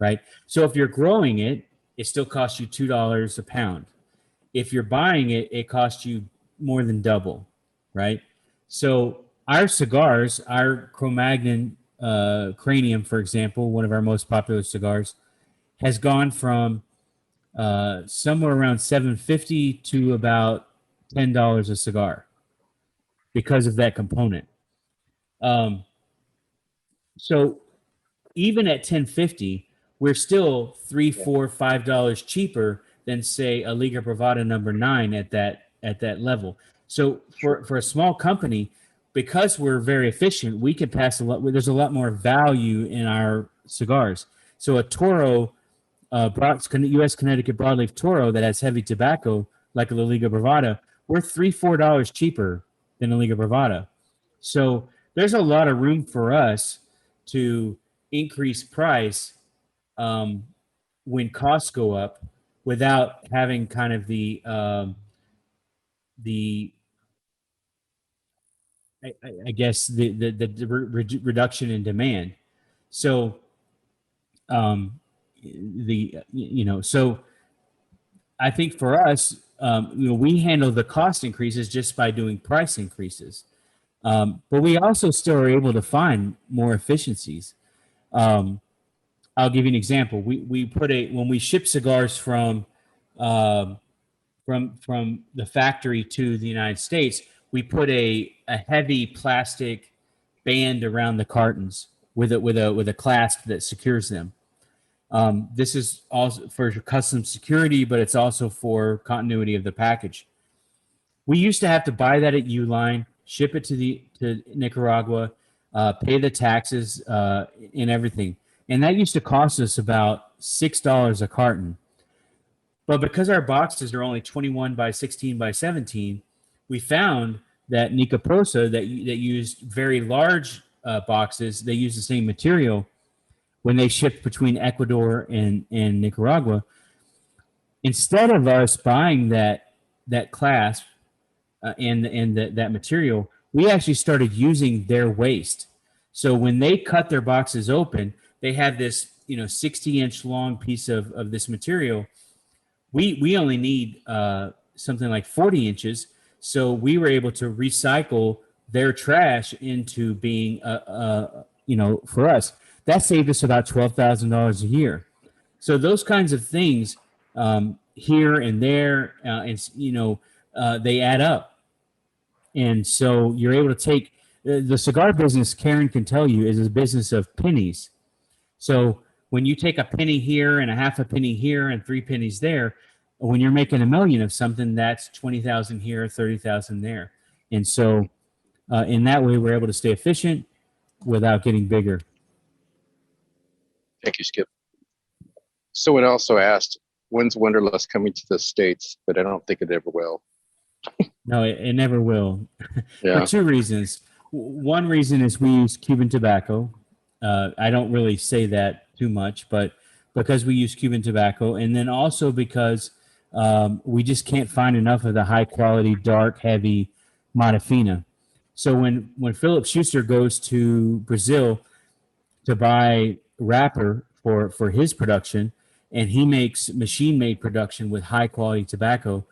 right? So if you're growing it, it still costs you $2 a pound. If you're buying it, it costs you more than double, right? So our cigars, our Cro-Magnon Cranium, for example, one of our most popular cigars, has gone from somewhere around $7.50 to about $10 a cigar because of that component. So even at $10.50, we're still $3, $4, $5 cheaper than, say, a Liga Privada number 9 at that level. So for a small company, because we're very efficient, we can pass a lot. There's a lot more value in our cigars. So a Toro, U.S. Connecticut broadleaf Toro that has heavy tobacco, like a La Liga Bravada, we're $3-4 cheaper than a Liga Bravada. So there's a lot of room for us to increase price when costs go up without having kind of the I guess the reduction in demand. So so I think for us, we handle the cost increases just by doing price increases. But we also still are able to find more efficiencies. I'll give you an example. When we ship cigars from the factory to the United States, we put a heavy plastic band around the cartons with a clasp that secures them. This is also for custom security, but it's also for continuity of the package. We used to have to buy that at Uline, ship it to Nicaragua, pay the taxes and everything. And that used to cost us about $6 a carton. But because our boxes are only 21 by 16 by 17, we found that Nica Prosa that used very large boxes, they use the same material when they shipped between Ecuador and Nicaragua. Instead of us buying that clasp and that material, we actually started using their waste. So when they cut their boxes open, they had this 60-inch long piece of this material. We only need something like 40 inches. So we were able to recycle their trash into being, for us, that saved us about $12,000 a year. So those kinds of things here and there, they add up. And so you're able to take the cigar business, Karen can tell you, is a business of pennies. So when you take a penny here and a half a penny here and 3 pennies there, when you're making $1 million of something, that's 20,000 here, 30,000 there. And so in that way, we're able to stay efficient without getting bigger. Thank you, Skip. Someone also asked, when's Wonderlust coming to the States? But I don't think it ever will. No, it never will. Yeah. For 2 reasons. One reason is we use Cuban tobacco. I don't really say that too much, but because we use Cuban tobacco, and then also because we just can't find enough of the high quality, dark, heavy Matafina. So when Philip Schuster goes to Brazil to buy wrapper for his production, and he makes machine-made production with high quality tobacco,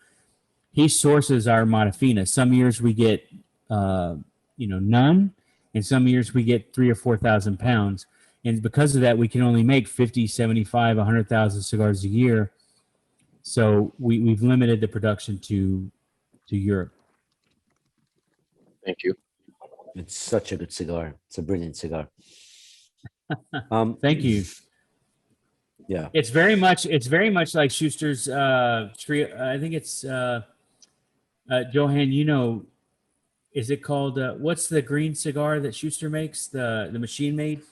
he sources our Matafina. Some years we get none, and some years we get 3,000 or 4,000 pounds. And because of that, we can only make 50, 75, 100,000 cigars a year. So we've limited the production to Europe. Thank you. It's such a good cigar. It's a brilliant cigar. Thank you. Yeah. It's very much like Schuster's trio. I think it's Johan, is it called what's the green cigar that Schuster makes? The machine made?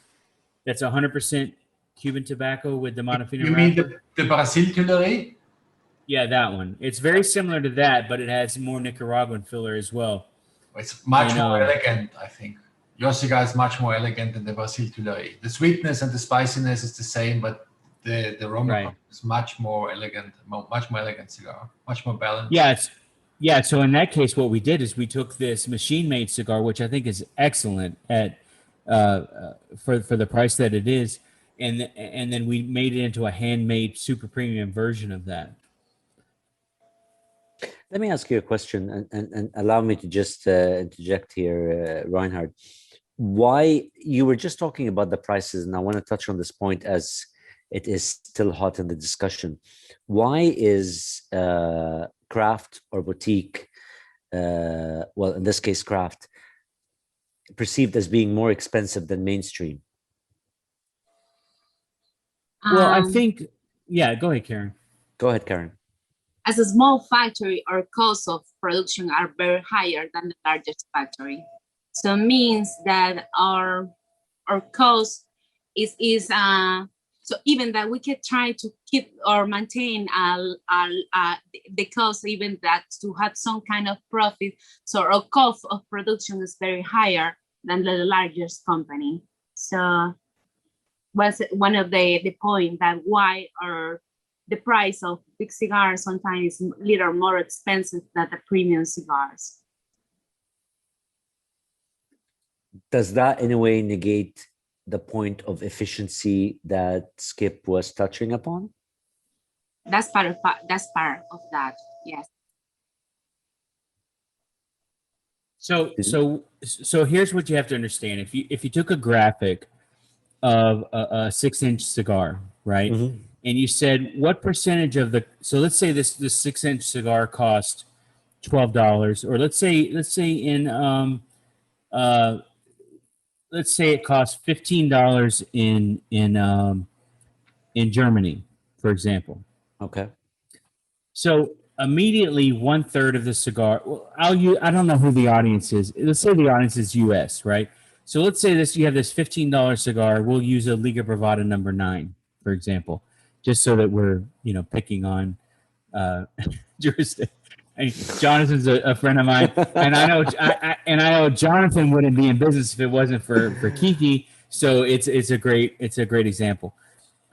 That's 100% Cuban tobacco with the Matafina You wrapper. mean the Brazil Tuileries? Yeah, that one. It's very similar to that, but it has more Nicaraguan filler as well. It's much more elegant, I think. Your cigar is much more elegant than the Brazil Tuileries. The sweetness and the spiciness is the same, but the RoMa is much more elegant cigar, much more balanced. Yeah. So in that case, what we did is we took this machine-made cigar, which I think is excellent at for the price that it is, and then we made it into a handmade super premium version of that. Let me ask you a question, and allow me to just interject here, Reinhard. Why you were just talking about the prices, and I want to touch on this point as it is still hot in the discussion. Why is craft or boutique, well, in this case, craft, perceived as being more expensive than mainstream? Well, I think, go ahead, Karen. Go ahead, Karen. As a small factory, our costs of production are very higher than the largest factory. So it means that our cost is so even that we can try to keep or maintain the cost, even that to have some kind of profit. So our cost of production is very higher than the largest company. So was one of the point that why the price of big cigars sometimes is a little more expensive than the premium cigars. Does that in a way negate the point of efficiency that Skip was touching upon? That's part of that. Yes. So here's what you have to understand. If you took a graphic of a 6-inch cigar, right? Mm-hmm. And you said what percentage of so let's say this 6-inch cigar cost $12, or let's say it costs $15 in Germany, for example. Okay. So immediately 1/3 of the cigar. Well, I don't know who the audience is. Let's say the audience is U.S., right? So let's say you have this $15 cigar. We'll use a Liga Bravada number 9, for example, just so that we're picking on jurisdiction. Jonathan's a friend of mine, and I know Jonathan wouldn't be in business if it wasn't for Kiki. So it's a great example.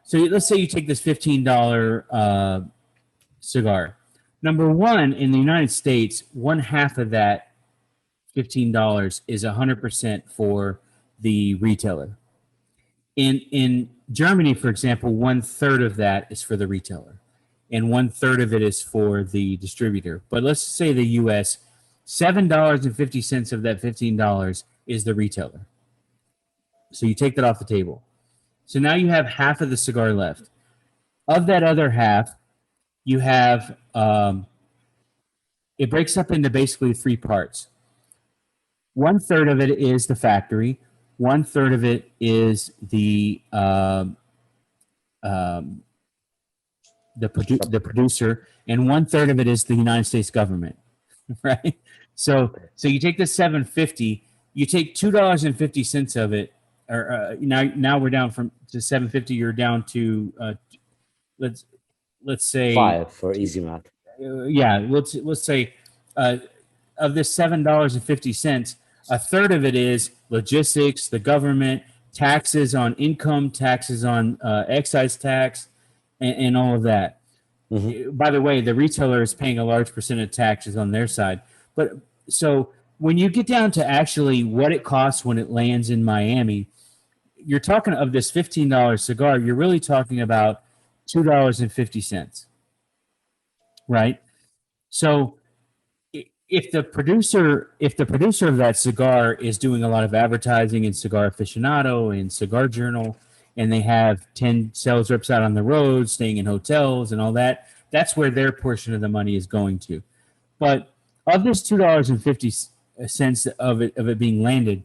So let's say you take this $15 cigar. Number one, in the United States, 1/2 of that $15 is 100% for the retailer. In Germany, for example, 1/3 of that is for the retailer, and 1/3 of it is for the distributor. But let's say the U.S., $7.50 of that $15 is the retailer. So you take that off the table. So now you have half of the cigar left. Of that other half, you have it breaks up into basically 3 parts. 1/3 of it is the factory. 1/3 of it is the producer, and 1/3 of it is the United States government, right? So you take the $7.50, you take $2.50 of it, or now we're down to $7.50. You're down to let's say 5 for easy math. Let's say of this $7.50, 1/3 of it is logistics, the government, taxes on income, taxes on excise tax, and all of that. Mm-hmm. By the way, the retailer is paying a large percent of taxes on their side. But so when you get down to actually what it costs when it lands in Miami, you're talking of this $15 cigar, you're really talking about $2.50, right? So if the producer of that cigar is doing a lot of advertising in Cigar Aficionado and Cigar Journal, and they have 10 sales reps out on the road, staying in hotels and all that, that's where their portion of the money is going to. But of this $2.50 of it being landed,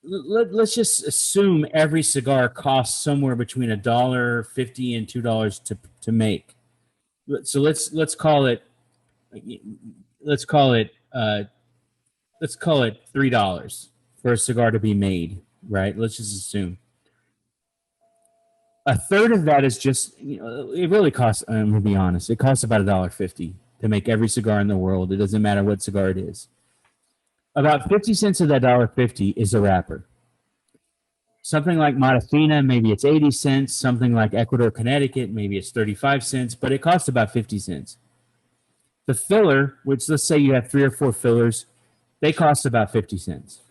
let's just assume every cigar costs somewhere between $1.50 and $2 to make. So let's call it $3 for a cigar to be made, right? Let's just assume 1/3 of that is just, it really costs, I'm gonna be honest, it costs about $1.50 to make every cigar in the world. It doesn't matter what cigar it is. About 50 cents of that $1.50 is a wrapper. Something like Matafina, maybe it's 80 cents. Something like Ecuador, Connecticut, maybe it's 35 cents, but it costs about 50 cents. The filler, which let's say you have 3 or 4 fillers, they cost about 50 cents.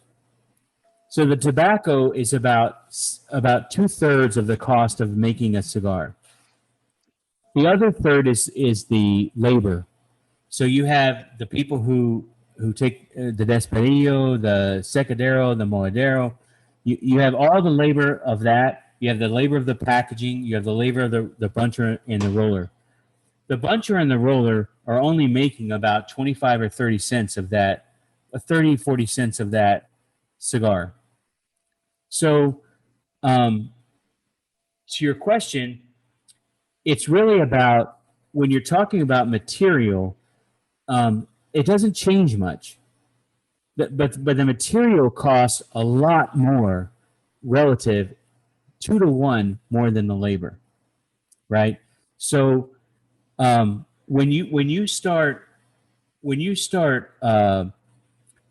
So the tobacco is about 2/3 of the cost of making a cigar. The other third is the labor. So you have the people who take the desperillo, the secadero, the moledero. You have all the labor of that. You have the labor of the packaging. You have the labor of the buncher and the roller. The buncher and the roller are only making about 25 or 30 cents of that, 30, 40 cents of that cigar. So to your question, it's really about, when you're talking about material, it doesn't change much. but the material costs a lot more relative, 2 to 1 more than the labor, right? So when you start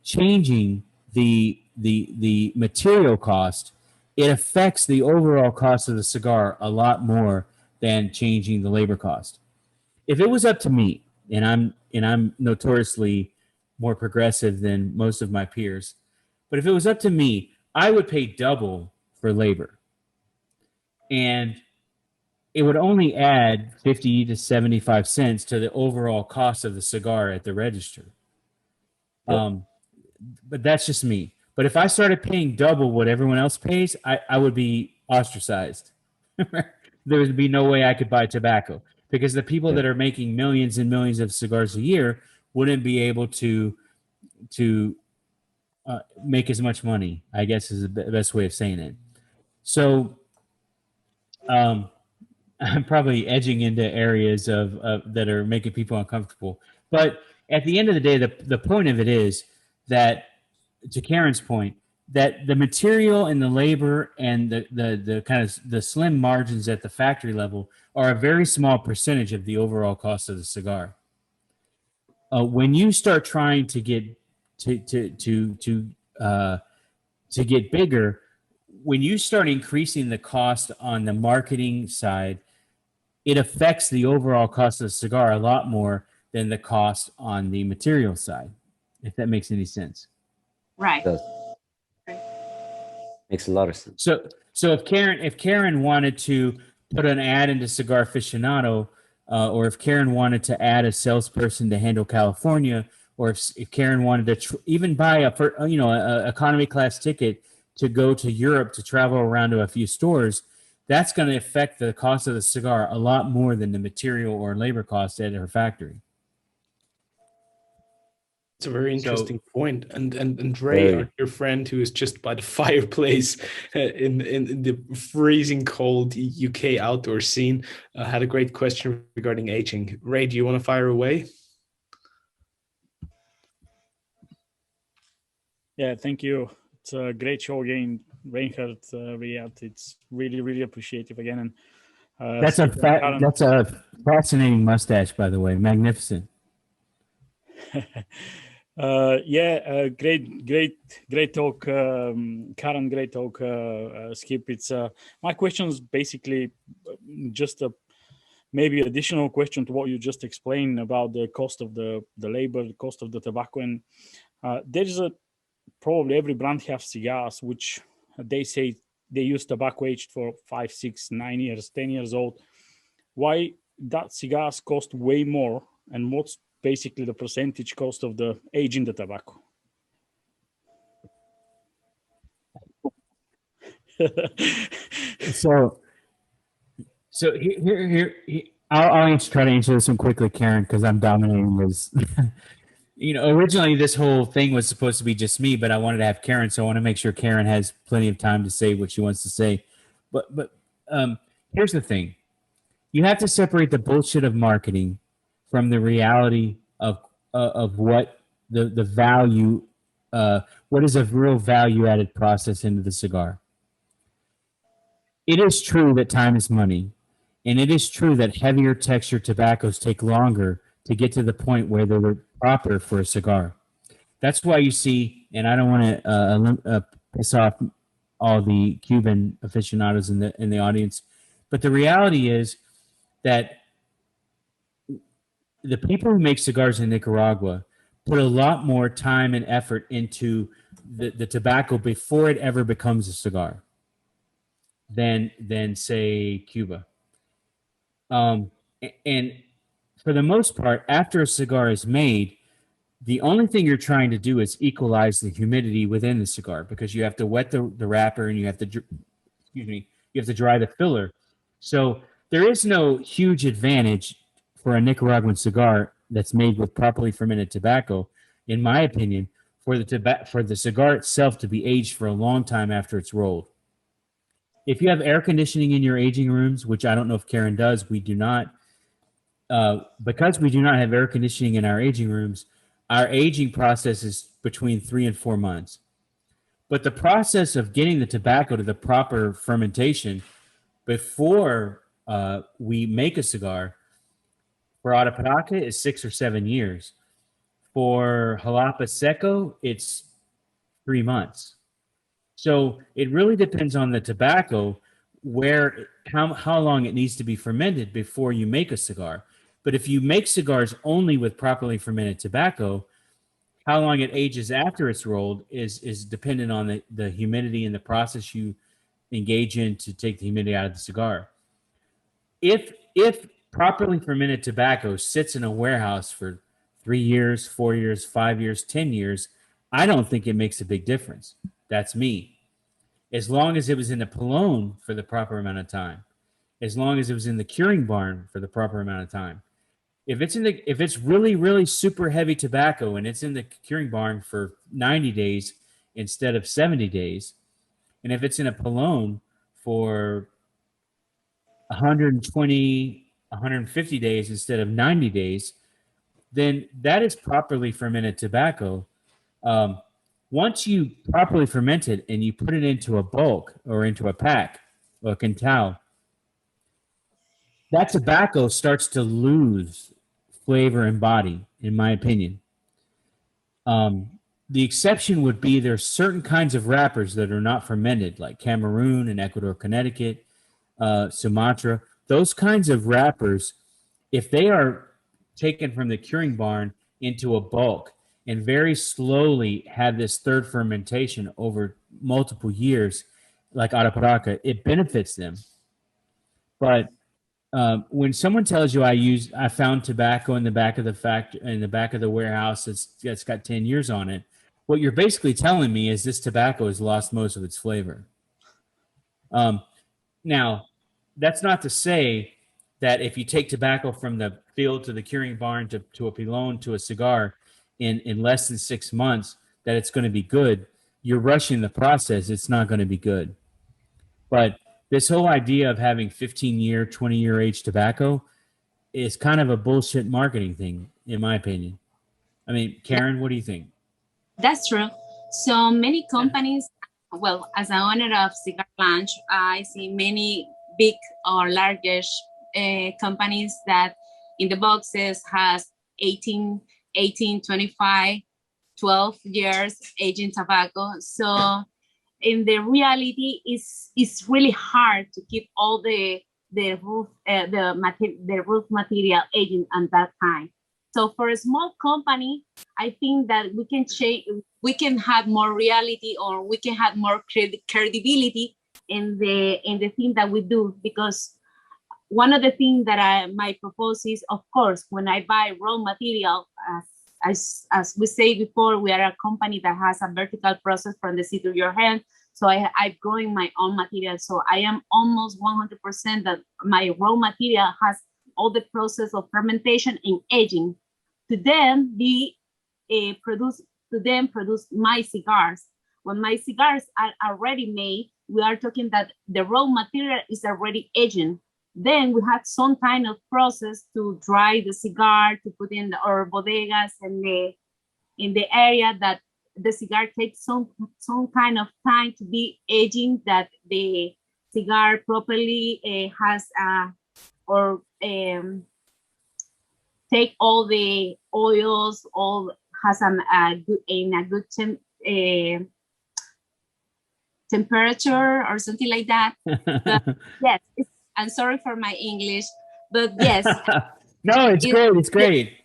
changing the material cost, it affects the overall cost of the cigar a lot more than changing the labor cost. If it was up to me, and I'm notoriously more progressive than most of my peers, but if it was up to me, I would pay double for labor, and it would only add 50 to 75 cents to the overall cost of the cigar at the register. Yep. But that's just me. But if I started paying double what everyone else pays, I would be ostracized. There would be no way I could buy tobacco, because the people that are making millions and millions of cigars a year wouldn't be able to make as much money, I guess is the best way of saying it. So I'm probably edging into areas of that are making people uncomfortable. But at the end of the day, the point of it is that, to Karen's point, that the material and the labor and the kind of the slim margins at the factory level are a very small percentage of the overall cost of the cigar. When you start trying to get to get bigger, when you start increasing the cost on the marketing side, it affects the overall cost of the cigar a lot more than the cost on the material side, if that makes any sense. Right. Makes a lot of sense. So if Karen wanted to put an ad into Cigar Aficionado, or if Karen wanted to add a salesperson to handle California, or if Karen wanted to even buy a economy class ticket to go to Europe to travel around to a few stores, that's going to affect the cost of the cigar a lot more than the material or labor cost at her factory. It's a very interesting point. And Ray, our dear friend who is just by the fireplace in the freezing cold UK outdoor scene, had a great question regarding aging. Ray, do you want to fire away? Yeah, thank you. It's a great show again, Reinhard. It's really, really appreciative again. And that's a fascinating mustache, by the way. Magnificent. Great talk, Karen. Great talk, Skip. It's my question is basically just a maybe additional question to what you just explained about the cost of the labor, the cost of the tobacco, and there is probably every brand has cigars which they say they use tobacco aged for 5, 6, 9 years, 10 years old. Why that cigars cost way more, and what's basically the percentage cost of the aging the tobacco? So here I'll try to answer this one quickly, Karen, because I'm dominating this. Originally this whole thing was supposed to be just me, but I wanted to have Karen, so I want to make sure Karen has plenty of time to say what she wants to say. But here's the thing: you have to separate the bullshit of marketing from the reality of what the value, what is a real value added process into the cigar. It is true that time is money, and it is true that heavier texture tobaccos take longer to get to the point where they're proper for a cigar. That's why you see, and I don't want to piss off all the Cuban aficionados in the audience, but the reality is that the people who make cigars in Nicaragua put a lot more time and effort into the tobacco before it ever becomes a cigar than say Cuba. And for the most part, after a cigar is made, the only thing you're trying to do is equalize the humidity within the cigar, because you have to wet the wrapper and you have to dry the filler. So there is no huge advantage for a Nicaraguan cigar that's made with properly fermented tobacco, in my opinion, for the cigar itself to be aged for a long time after it's rolled. If you have air conditioning in your aging rooms, which I don't know if Karen does, we do not. Because we do not have air conditioning in our aging rooms, our aging process is between 3 and 4 months. But the process of getting the tobacco to the proper fermentation before we make a cigar for Arapiraca is 6 or 7 years. For Jalapa Seco, it's 3 months. So it really depends on the tobacco, how long it needs to be fermented before you make a cigar. But if you make cigars only with properly fermented tobacco, how long it ages after it's rolled is dependent on the humidity and the process you engage in to take the humidity out of the cigar. If properly fermented tobacco sits in a warehouse for 3 years, 4 years, 5 years, 10 years, I don't think it makes a big difference. That's me. As long as it was in the pilon for the proper amount of time, as long as it was in the curing barn for the proper amount of time. If it's really, really super heavy tobacco and it's in the curing barn for 90 days instead of 70 days, and if it's in a pilon for 120, 150 days instead of 90 days, then that is properly fermented tobacco. Once you properly ferment it and you put it into a bulk or into a pack or a quintal, that tobacco starts to lose flavor and body, in my opinion. The exception would be there's certain kinds of wrappers that are not fermented, like Cameroon and Ecuador, Connecticut, Sumatra. Those kinds of wrappers, if they are taken from the curing barn into a bulk and very slowly have this third fermentation over multiple years, like Arapiraca, it benefits them. But when someone tells you I found tobacco in the back of the warehouse that's got 10 years on it, what you're basically telling me is this tobacco has lost most of its flavor. Now, that's not to say that if you take tobacco from the field to the curing barn to a pilon to a cigar in less than 6 months, that it's going to be good. You're rushing the process. It's not going to be good. But this whole idea of having 15-year, 20-year age tobacco is kind of a bullshit marketing thing, in my opinion. I mean, Karen, what do you think? That's true. So many companies, well, as an owner of Cigar Lounge, I see many big or largish companies that in the boxes has 18, 25, 12 years aging tobacco. So in the reality, it's really hard to keep all the roof material aging at that time. So for a small company, I think that we can change, we can have more reality, or we can have more credibility in the thing that we do. Because one of the things that I might propose is, of course, when I buy raw material, as we say before, we are a company that has a vertical process from the seed to your hand. So I'm growing my own material. So I am almost 100% that my raw material has all the process of fermentation and aging to then produce my cigars. When my cigars are already made, we are talking that the raw material is already aging. Then we have some kind of process to dry the cigar, to put in our bodegas and in the area that the cigar takes some kind of time to be aging, that the cigar properly has take all the oils, all has a good temperature or something like that. But yes, I'm sorry for my English, but yes. No, it's great. It's great.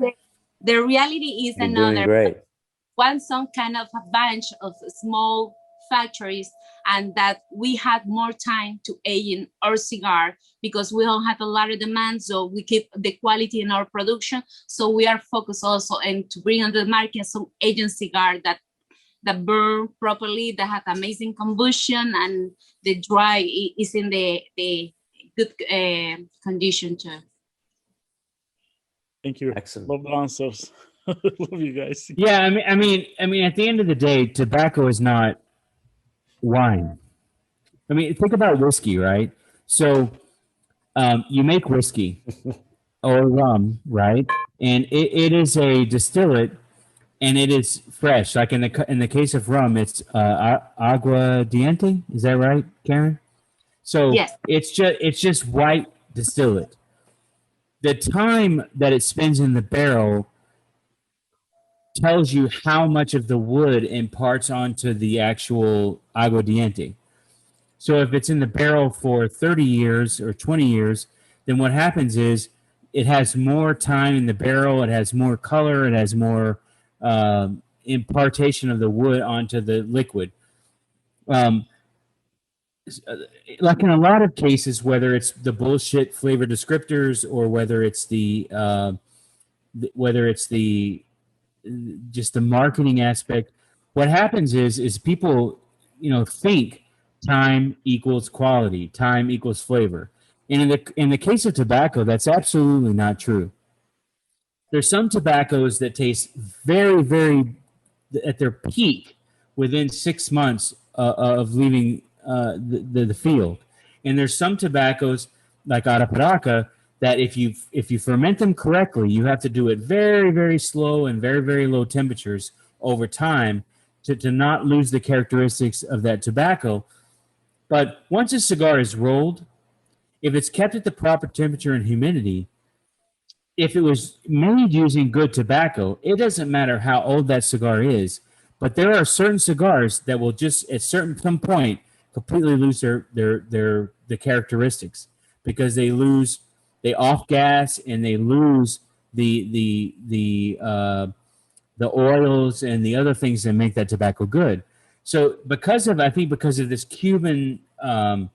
The reality is You're another. doing great. Want some kind of a bunch of small factories, and that we had more time to age our cigar because we don't have a lot of demand, so we keep the quality in our production. So we are focused also and to bring on the market some aging cigar that burn properly, that have amazing combustion, and the dry is in the good condition too. Thank you. Excellent. Love the answers. Love you guys. Yeah, I mean, at the end of the day, tobacco is not wine. I mean, think about whiskey, right? So you make whiskey or rum, right? And it is a distillate and it is fresh. Like in the case of rum, it's agua diente. Is that right, Karen? So Yes. it's just white distillate. The time that it spends in the barrel tells you how much of the wood imparts onto the actual agua diente. So if it's in the barrel for 30 years or 20 years, then what happens is it has more time in the barrel, it has more color, it has more impartation of the wood onto the liquid. Like in a lot of cases, whether it's the bullshit flavor descriptors or whether it's just the marketing aspect, what happens is people, think time equals quality, time equals flavor. And in the case of tobacco, that's absolutely not true. There's some tobaccos that taste very, very at their peak within 6 months of leaving the field. And there's some tobaccos like Arapiraca that if you ferment them correctly, you have to do it very, very slow and very, very low temperatures over time to not lose the characteristics of that tobacco. But once a cigar is rolled, if it's kept at the proper temperature and humidity, if it was made using good tobacco, it doesn't matter how old that cigar is, but there are certain cigars that will just at some point completely lose the characteristics because they off gas and they lose the oils and the other things that make that tobacco good. So because of this Cuban kind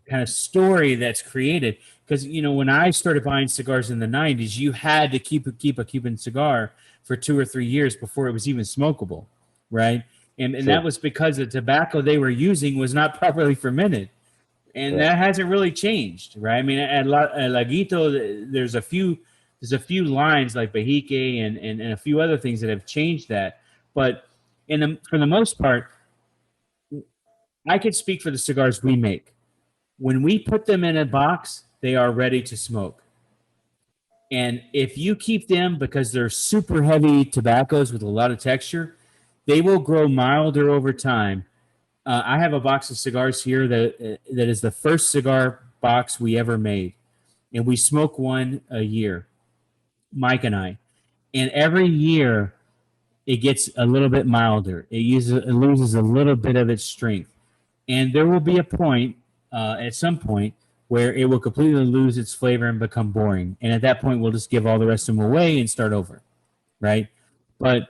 of story that's created, because when I started buying cigars in the 90s, you had to keep a Cuban cigar for 2 or 3 years before it was even smokable, right? And Sure. that was because the tobacco they were using was not properly fermented, and Right. that hasn't really changed, right? I mean, at Laguito, there's a few lines like Bejique and a few other things that have changed that, but for the most part, I could speak for the cigars we make. When we put them in a box, they are ready to smoke. And if you keep them because they're super heavy tobaccos with a lot of texture, they will grow milder over time. I have a box of cigars here that is the first cigar box we ever made. And we smoke one a year, Mike and I. And every year, it gets a little bit milder. It loses a little bit of its strength. And there will be a point, at some point, where it will completely lose its flavor and become boring. And at that point, we'll just give all the rest of them away and start over, right? But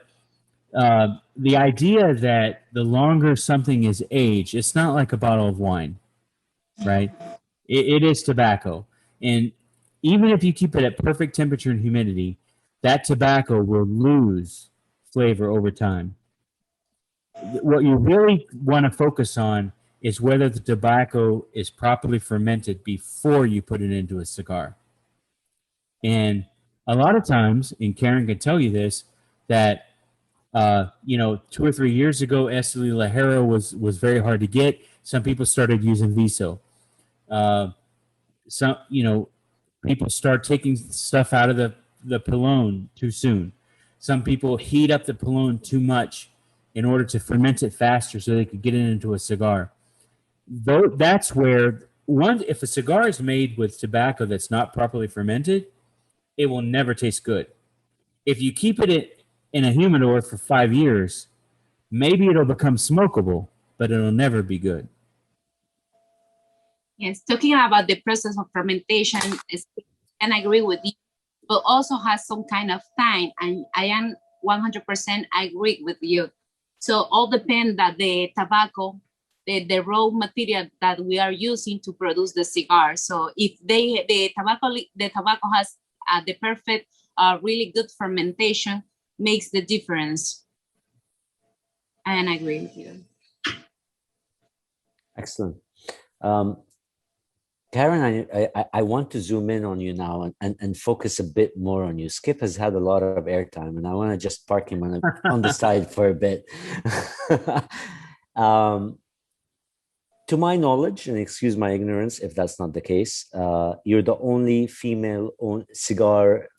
the idea that the longer something is aged, it's not like a bottle of wine, right? It is tobacco. And even if you keep it at perfect temperature and humidity, that tobacco will lose flavor over time. What you really want to focus on is whether the tobacco is properly fermented before you put it into a cigar. And a lot of times, and Karen can tell you this, that 2 or 3 years ago, Esteli Lajero was very hard to get. Some people started using Viso. People start taking stuff out of the Pilon too soon. Some people heat up the Pilon too much in order to ferment it faster so they could get it into a cigar. That's where, if a cigar is made with tobacco that's not properly fermented, it will never taste good. If you keep it in a humidor for 5 years, maybe it'll become smokable, but it'll never be good. Yes, talking about the process of fermentation, and I agree with you, but also has some kind of time, and I am 100% agree with you. So all depends that the tobacco, the raw material that we are using to produce the cigar. So if the tobacco has the perfect, really good fermentation, makes the difference. And I agree with you. Excellent. Karen, I want to zoom in on you now and focus a bit more on you. Skip has had a lot of airtime, and I want to just park him on the side for a bit. To my knowledge, and excuse my ignorance if that's not the case, you're the only female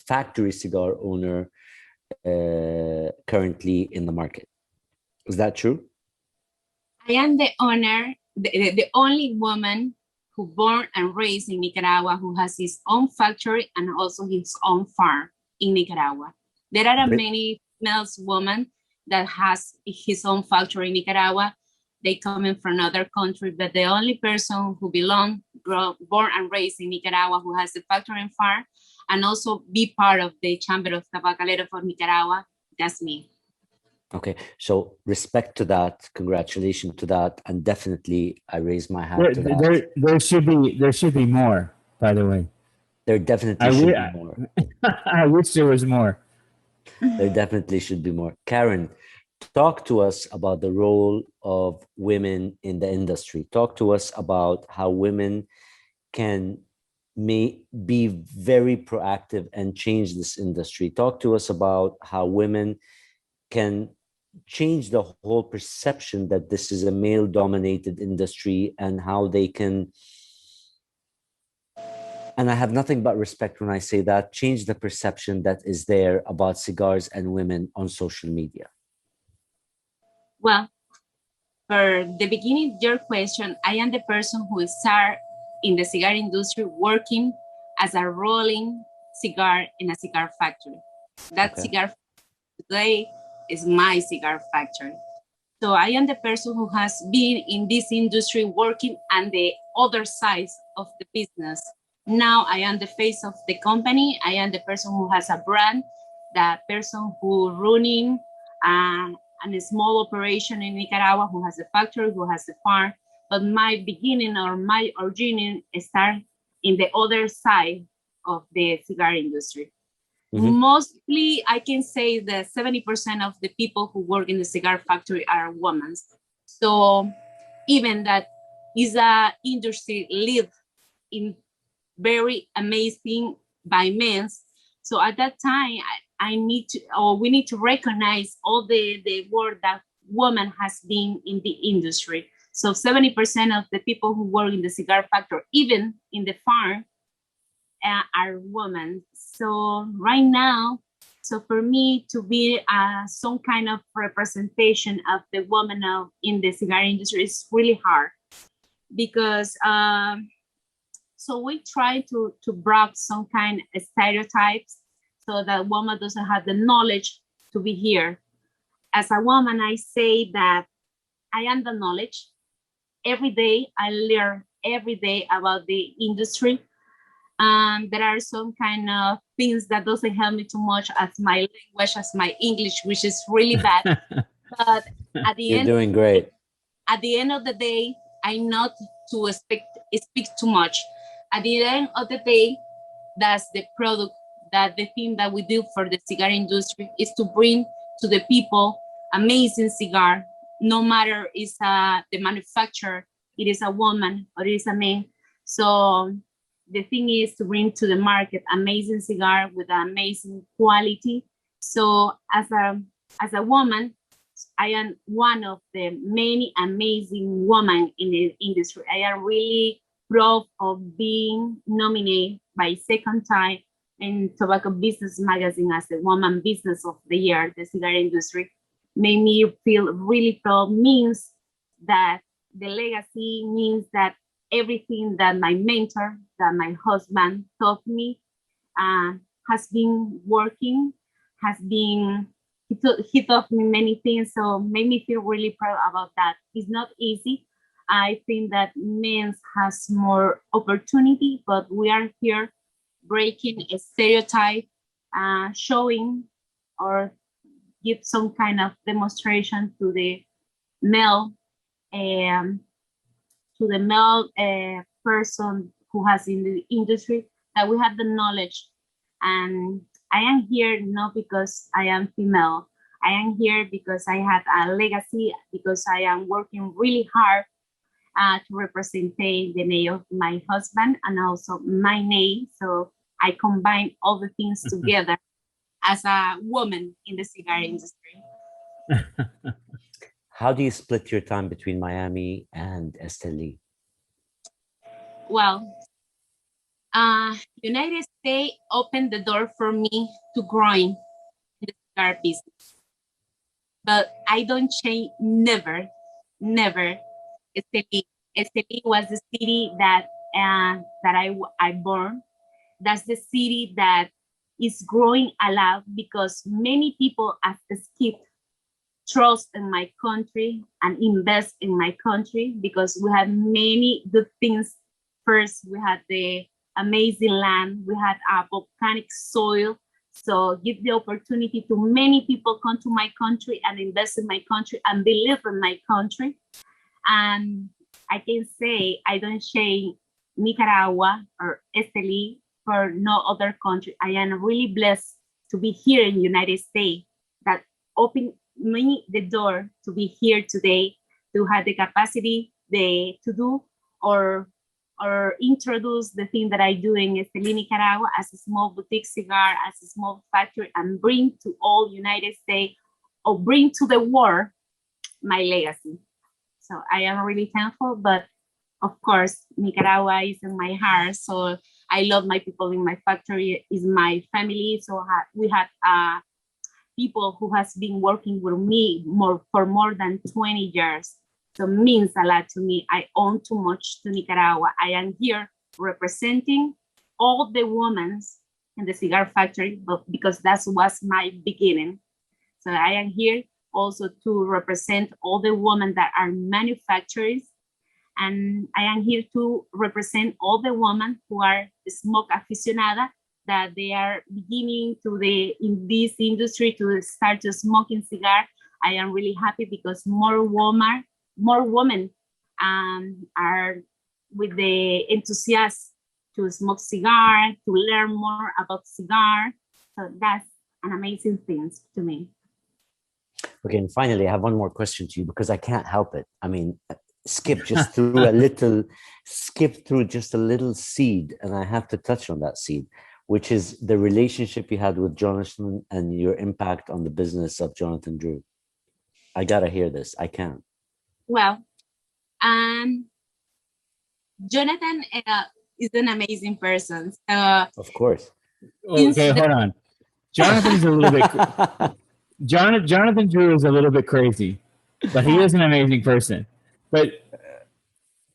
factory cigar owner currently in the market. Is that true? I am the owner, the only woman who born and raised in Nicaragua, who has his own factory and also his own farm in Nicaragua. There are many female women that has his own factory in Nicaragua. They come in from another country, but the only person who born and raised in Nicaragua, who has a factory and farm, and also be part of the Chamber of Tabacaleros for Nicaragua, that's me. Okay, so respect to that, congratulations to that, and definitely I raise my hat to that. There should be more, by the way. There definitely should be more. I wish there was more. There definitely should be more. Karen, talk to us about the role of women in the industry. Talk to us about how women may be very proactive and change this industry. Talk to us about how women can change the whole perception that this is a male-dominated industry, and how they can, and I have nothing but respect when I say that, change the perception that is there about cigars and women on social media. Well, for the beginning of your question, I am the person who started in the cigar industry working as a rolling cigar in a cigar factory. That cigar today is my cigar factory. So I am the person who has been in this industry working on the other side of the business. Now I am the face of the company. I am the person who has a brand, that person who running a small operation in Nicaragua, who has a factory, who has a farm. But my beginning or my origin started in the other side of the cigar industry. Mm-hmm. Mostly, I can say that 70% of the people who work in the cigar factory are women. So even that is a industry live in very amazing by men. So at that time, we need to recognize all the work that woman has been in the industry. So 70% of the people who work in the cigar factory, even in the farm, are women. So right now, so for me to be some kind of representation of the woman in the cigar industry is really hard, because so we try to break some kind of stereotypes so that woman doesn't have the knowledge to be here. As a woman, I say that I am the knowledge. Every day I learn every day about the industry. There are some kind of things that doesn't help me too much as my language, as my English, which is really bad. But at the You're doing great. At the end of the day, I not to speak too much. At the end of the day, that's the product, that the thing that we do for the cigar industry is to bring to the people amazing cigar, no matter is the manufacturer, it is a woman or it is a man. So the thing is to bring to the market amazing cigar with amazing quality. So as a woman, I am one of the many amazing women in the industry. I am really proud of being nominated by second time in Tobacco Business Magazine as the Woman Business of the Year. The cigar industry made me feel really proud. Means that the legacy means that everything that my mentor, that my husband taught me, has been working, he taught me many things, so made me feel really proud about that. It's not easy. I think that men has more opportunity, but we are here breaking a stereotype, showing or give some kind of demonstration to the male person who has in the industry, that we have the knowledge. And I am here not because I am female. I am here because I have a legacy, because I am working really hard to represent the name of my husband and also my name. So I combine all the things together as a woman in the cigar industry. How do you split your time between Miami and Esteli? Well, United States opened the door for me to growing in the cigar business. But I don't change, never. Esteli was the city that I born. That's the city that is growing a lot because many people as Skip trust in my country and invest in my country because we have many good things. First, we had the amazing land, we had a volcanic soil. So give the opportunity to many people come to my country and invest in my country and believe in my country. And I can say I don't shame Nicaragua or Esteli for no other country. I am really blessed to be here in the United States that opened me the door to be here today, to have the capacity to do or introduce the thing that I do in Esteli, Nicaragua as a small boutique cigar, as a small factory, and bring to all United States or bring to the world my legacy. So I am really thankful, but of course, Nicaragua is in my heart. So I love my people in my factory, is my family. So we have people who has been working with me for more than 20 years. So it means a lot to me. I owe too much to Nicaragua. I am here representing all the women in the cigar factory, but because that was my beginning. So I am here also to represent all the women that are manufacturers. And I am here to represent all the women who are smoke aficionada, that they are beginning in this industry to start to smoking cigar. I am really happy because more women are with the enthusiasm to smoke cigar, to learn more about cigar. So that's an amazing thing to me. Okay, and finally, I have one more question to you because I can't help it. I mean, Skip just threw just a little seed, and I have to touch on that seed, which is the relationship you had with Jonathan and your impact on the business of Jonathan Drew. I gotta hear this. I can't. Well, Jonathan is an amazing person. Of course. Okay, hold on. Jonathan's a little bit. Jonathan Drew is a little bit crazy, but he is an amazing person. But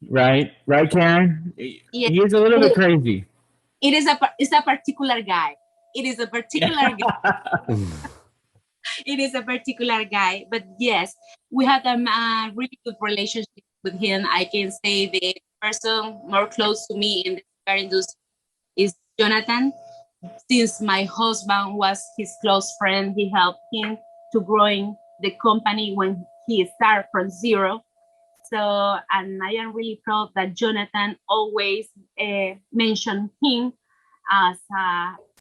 right, Karen? Yeah. He is a little bit crazy. It's a particular guy. It is a particular guy. It is a particular guy. But yes, we had a really good relationship with him. I can say the person more close to me in the cigar industry is Jonathan. Since my husband was his close friend, he helped him to growing the company when he started from zero. So, and I am really proud that Jonathan always mentioned him as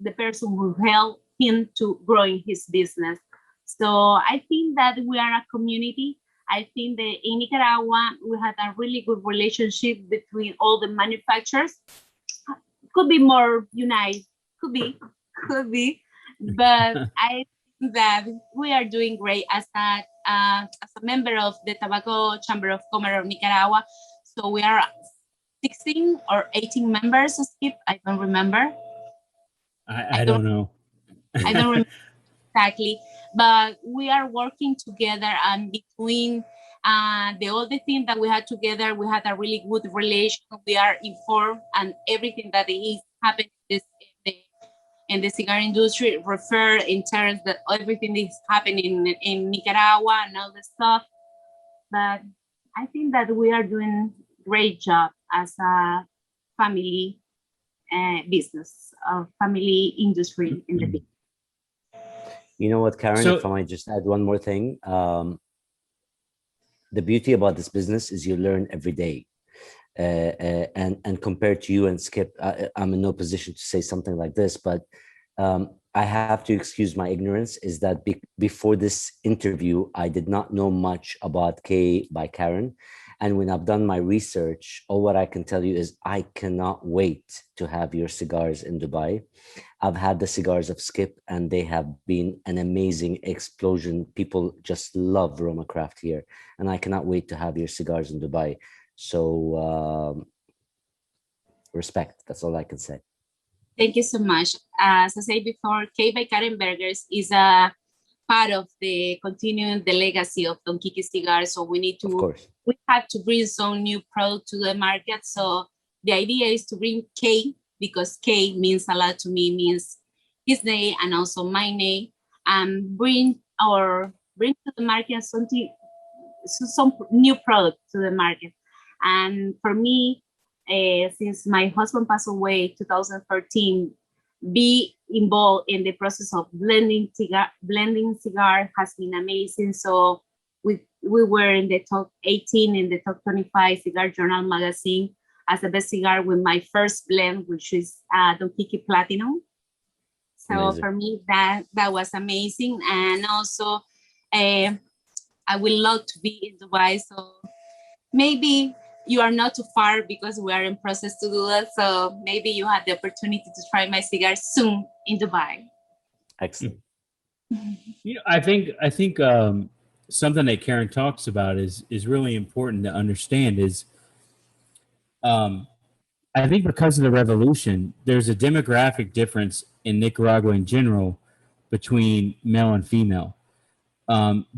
the person who helped him to growing his business. So I think that we are a community. I think that in Nicaragua, we had a really good relationship between all the manufacturers. Could be more united. Could be, but I think that we are doing great as a member of the Tobacco Chamber of Commerce of Nicaragua. So we are 16 or 18 members, Skip. I don't remember. I don't know. I don't remember exactly, but we are working together, and between all the things that we had together, we had a really good relation. We are informed, and everything that is happening in the cigar industry refer in terms that everything is happening in Nicaragua and all the stuff. But I think that we are doing great job as a family business, a family industry in the business. You know what, Karen, So- if I might just add one more thing. The beauty about this business is you learn every day. And compared to you and Skip, I'm in no position to say something like this, but I have to excuse my ignorance, is that before this interview, I did not know much about K by Karen. And when I've done my research, all what I can tell you is I cannot wait to have your cigars in Dubai. I've had the cigars of Skip, and they have been an amazing explosion. People just love RoMa Craft here, and I cannot wait to have your cigars in Dubai. So respect, that's all I can say. Thank you so much. As I said before, K by Karen Berger is a part of the continuing the legacy of Don Kiki Cigars. So we need to, Of course. we have to bring some new product to the market. So the idea is to bring K, because K means a lot to me, means his name and also my name, and bring to the market something, some new product to the market. And for me, since my husband passed away 2013, be involved in the process of blending cigar has been amazing. So we were in the top 18 in the top 25 Cigar Journal magazine as the best cigar with my first blend, which is Don Kiki Platinum. So Amazing. for me, that was amazing. And also, I would love to be in Dubai. So maybe you are not too far because we are in process to do that. So maybe you have the opportunity to try my cigar soon in Dubai. Excellent. You know, I think something that Karen talks about is really important to understand is, I think because of the revolution, there's a demographic difference in Nicaragua in general between male and female.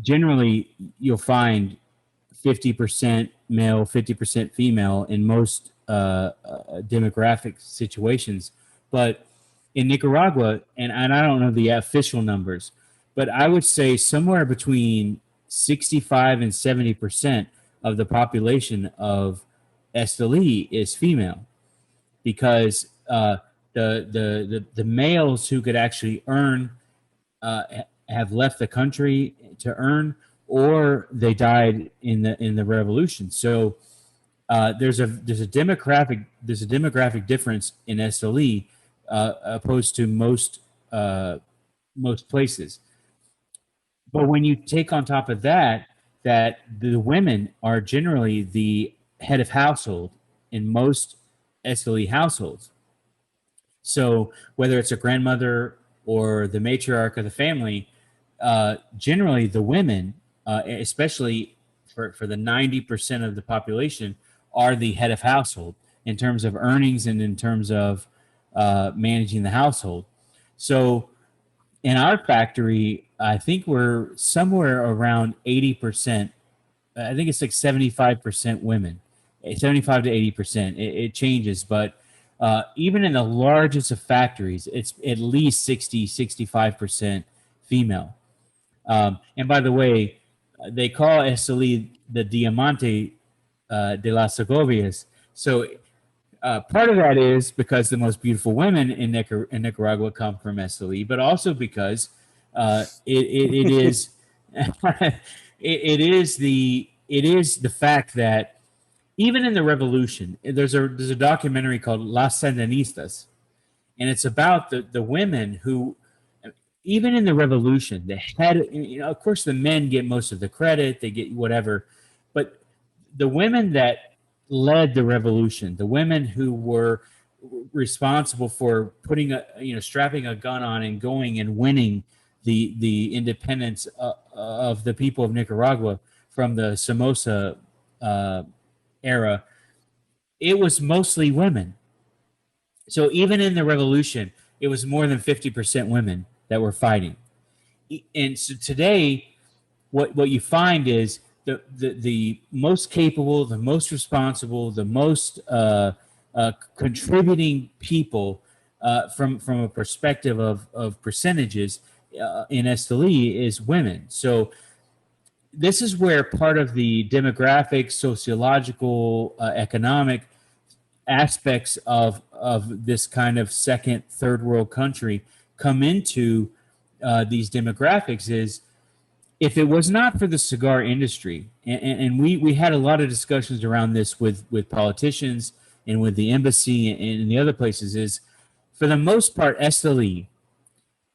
Generally, you'll find 50% male, 50% female in most demographic situations. But in Nicaragua, and I don't know the official numbers, but I would say somewhere between 65 and 70% of the population of Esteli is female, because the males who could actually earn have left the country to earn, or they died in the revolution. So there's a demographic difference in Esteli opposed to most places. But when you take on top of that the women are generally the head of household in most Esteli households. So whether it's a grandmother or the matriarch of the family, generally the women, especially for the 90% of the population, are the head of household in terms of earnings and in terms of managing the household. So in our factory, I think we're somewhere around 80%. I think it's like 75% women, 75 to 80%. It changes, but even in the largest of factories, it's at least 60, 65% female. And by the way, they call Esteli the Diamante de las Segovias. So part of that is because the most beautiful women in Nicaragua come from Esteli, but also because it is it is the fact that even in the revolution, there's a documentary called Las Sandinistas, and it's about the women who, even in the revolution, they had, you know, of course the men get most of the credit, they get whatever, but the women that led the revolution, the women who were responsible for putting strapping a gun on and going and winning the independence of the people of Nicaragua from the Somoza era, it was mostly women. So even in the revolution, it was more than 50% women that were fighting. And so today, what you find is the most capable, the most responsible, the most contributing people from a perspective of percentages in Esteli is women. So this is where part of the demographic, sociological, economic aspects of this kind of second, third world country come into these demographics. Is if it was not for the cigar industry, and we had a lot of discussions around this with politicians and with the embassy and the other places, is for the most part, Esteli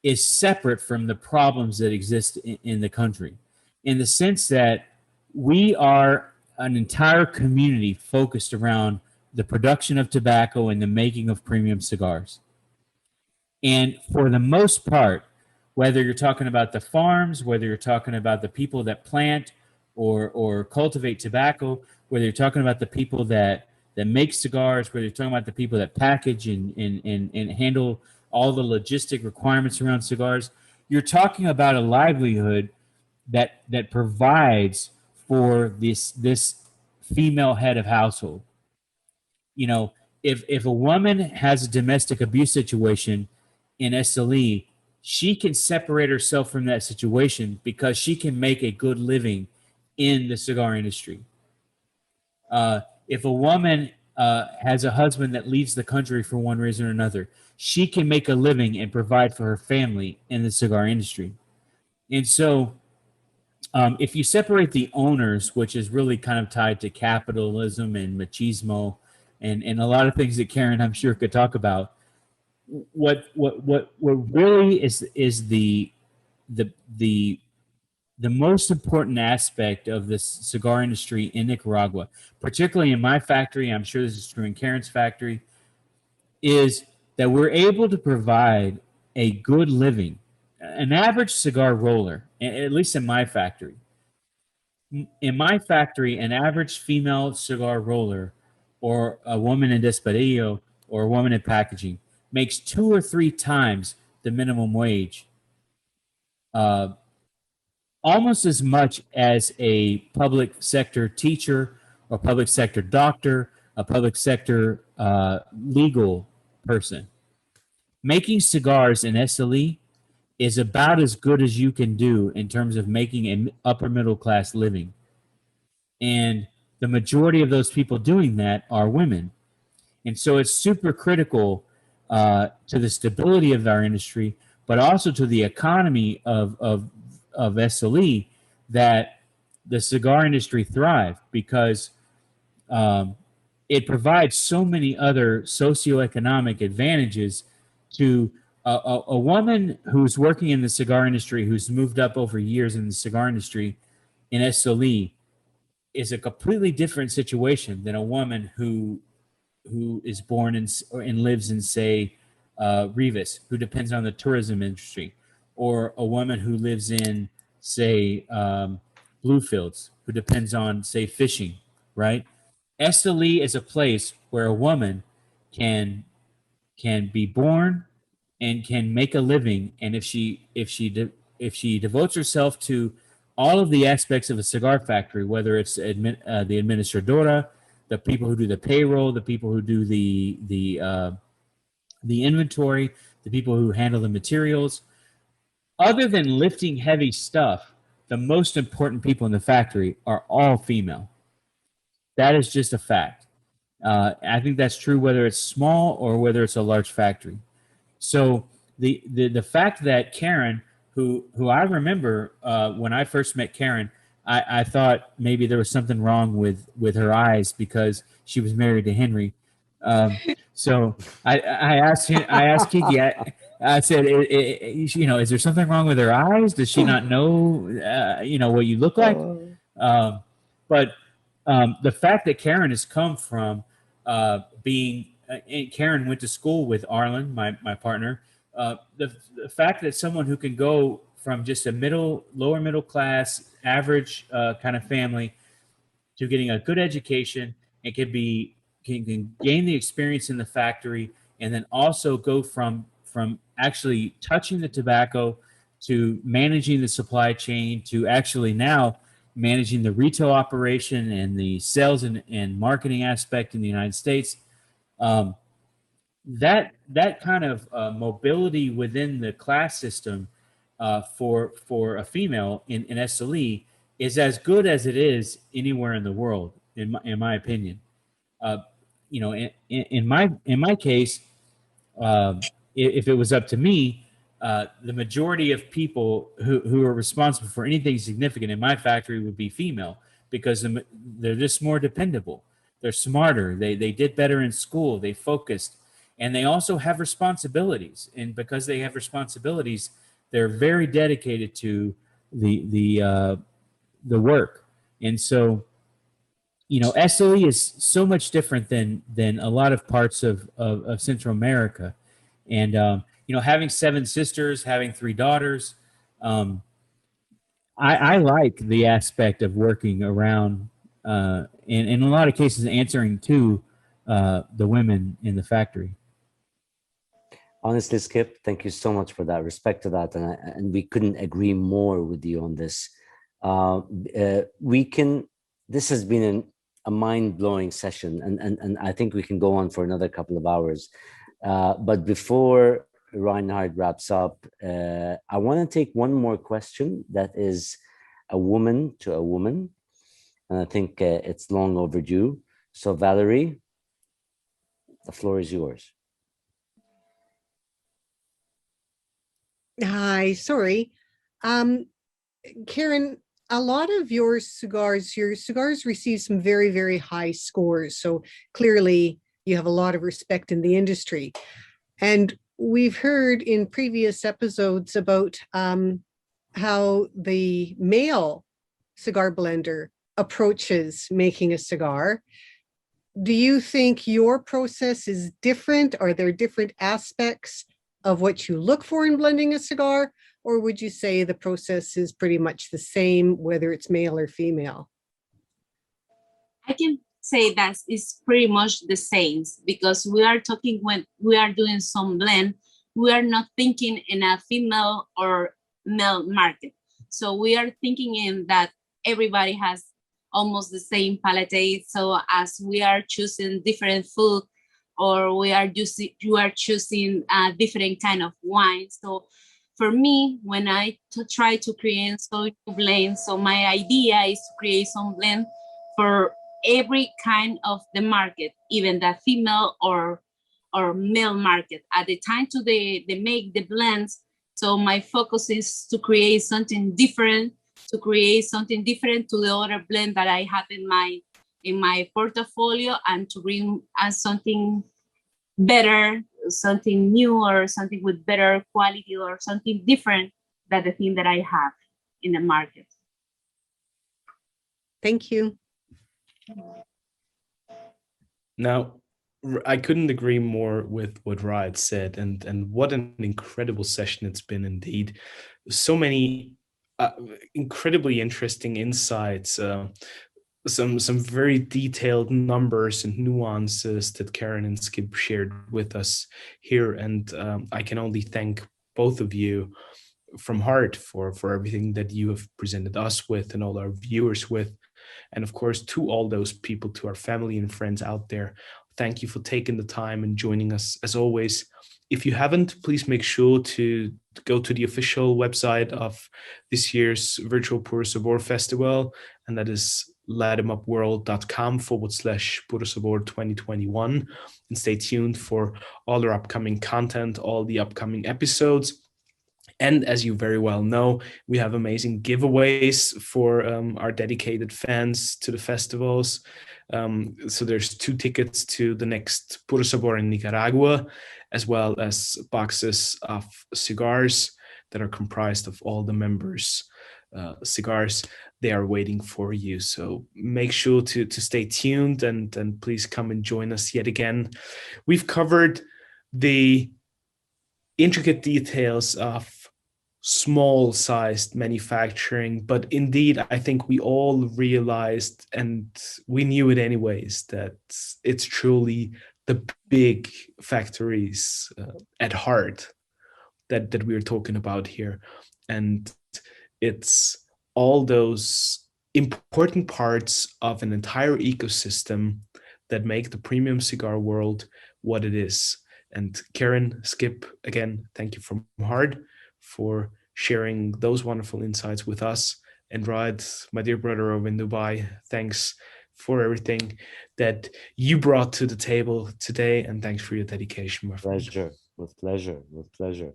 is separate from the problems that exist in the country, in the sense that we are an entire community focused around the production of tobacco and the making of premium cigars. And for the most part, whether you're talking about the farms, whether you're talking about the people that plant or cultivate tobacco, whether you're talking about the people that make cigars, whether you're talking about the people that package and handle all the logistic requirements around cigars, you're talking about a livelihood that provides for this female head of household. You know, if a woman has a domestic abuse situation in SLE, she can separate herself from that situation because she can make a good living in the cigar industry. If a woman has a husband that leaves the country for one reason or another, she can make a living and provide for her family in the cigar industry. And so if you separate the owners, which is really kind of tied to capitalism and machismo and a lot of things that Karen, I'm sure, could talk about, what really is the most important aspect of this cigar industry in Nicaragua, particularly in my factory, I'm sure this is true in Karen's factory, is that we're able to provide a good living. An average cigar roller, at least in my factory, an average female cigar roller or a woman in desparillo or a woman in packaging makes 2 or 3 times the minimum wage, almost as much as a public sector teacher or public sector doctor, a public sector legal person. Making cigars in SLE is about as good as you can do in terms of making an upper middle class living. And the majority of those people doing that are women. And so it's super critical to the stability of our industry, but also to the economy of SLE, that the cigar industry thrive, because it provides so many other socioeconomic advantages to a woman who's working in the cigar industry, who's moved up over years in the cigar industry in SLE, is a completely different situation than a woman who is born in and lives in, say, Rivas, who depends on the tourism industry, or a woman who lives in, say, Bluefields, who depends on, say, fishing, right? SLE is a place where a woman can be born and can make a living, and if she devotes herself to all of the aspects of a cigar factory, whether it's the administradora, the people who do the payroll, the people who do the inventory, the people who handle the materials, other than lifting heavy stuff, the most important people in the factory are all female. That is just a fact. I think that's true whether it's small or whether it's a large factory. So the fact that Karen, who I remember when I first met Karen, I thought maybe there was something wrong with her eyes because she was married to Henry. So I asked Kiki, I said, is there something wrong with her eyes? Does she not know, what you look like? But the fact that Karen has come from being, Karen went to school with Arlen, my partner. The fact that someone who can go from just a lower middle class, average kind of family to getting a good education and can gain the experience in the factory, and then also go from actually touching the tobacco to managing the supply chain to actually now managing the retail operation and the sales and marketing aspect in the United States. That kind of mobility within the class system for a female in SLE is as good as it is anywhere in the world, in my opinion. In my case, if it was up to me, the majority of people who are responsible for anything significant in my factory would be female, because they're just more dependable. They're smarter. They did better in school. They focused. And they also have responsibilities. And because they have responsibilities, they're very dedicated to the work. And so, SLE is so much different than a lot of parts of Central America. And, having 7 sisters, having 3 daughters, I like the aspect of working around, and in a lot of cases, answering to the women in the factory. Honestly, Skip, thank you so much for that. Respect to that, and we couldn't agree more with you on this. This has been a mind-blowing session, and I think we can go on for another couple of hours. But before Reinhard wraps up, I want to take one more question that is a woman to a woman, and I think it's long overdue. So Valerie, the floor is yours. Hi, sorry. Karen, a lot of your cigars receive some very, very high scores. So clearly you have a lot of respect in the industry. And we've heard in previous episodes about how the male cigar blender approaches making a cigar. Do you think your process is different? Are there different aspects of what you look for in blending a cigar? Or would you say the process is pretty much the same, whether it's male or female? I can say that it's pretty much the same, because we are talking, when we are doing some blend, we are not thinking in a female or male market. So we are thinking in that everybody has almost the same palate. So as we are choosing different food, or you are choosing a different kind of wine. So for me, when I try to create some blend, so my idea is to create some blend for every kind of the market, even the female or male market. At the time they make the blends, so my focus is to create something different, to the other blend that I have in my portfolio, and to bring something better, something new, or something with better quality, or something different than the thing that I have in the market. Thank you. Now, I couldn't agree more with what Ryan said, and what an incredible session it's been indeed. So many incredibly interesting insights, some very detailed numbers and nuances that Karen and Skip shared with us here, and I can only thank both of you from heart for everything that you have presented us with and all our viewers with. And of course, to all those people, to our family and friends out there, thank you for taking the time and joining us as always. If you haven't, please make sure to go to the official website of this year's virtual Puro Sabor Festival, and that is lightemupworld.com/Puro Sabor 2021, and stay tuned for all our upcoming content, all the upcoming episodes. And as you very well know, we have amazing giveaways for our dedicated fans to the festivals. So there's 2 tickets to the next Puro Sabor in Nicarágua, as well as boxes of cigars that are comprised of all the members' cigars. They are waiting for you. So make sure to stay tuned, and please come and join us yet again. We've covered the intricate details of small-sized manufacturing, but indeed, I think we all realized, and we knew it anyways, that it's truly the big factories at heart that we're talking about here. And it's all those important parts of an entire ecosystem that make the premium cigar world what it is. And Karen, Skip, again, thank you from heart for sharing those wonderful insights with us. And Rod, my dear brother over in Dubai, thanks for everything that you brought to the table today, and thanks for your dedication, my friend. Pleasure, with pleasure, with pleasure.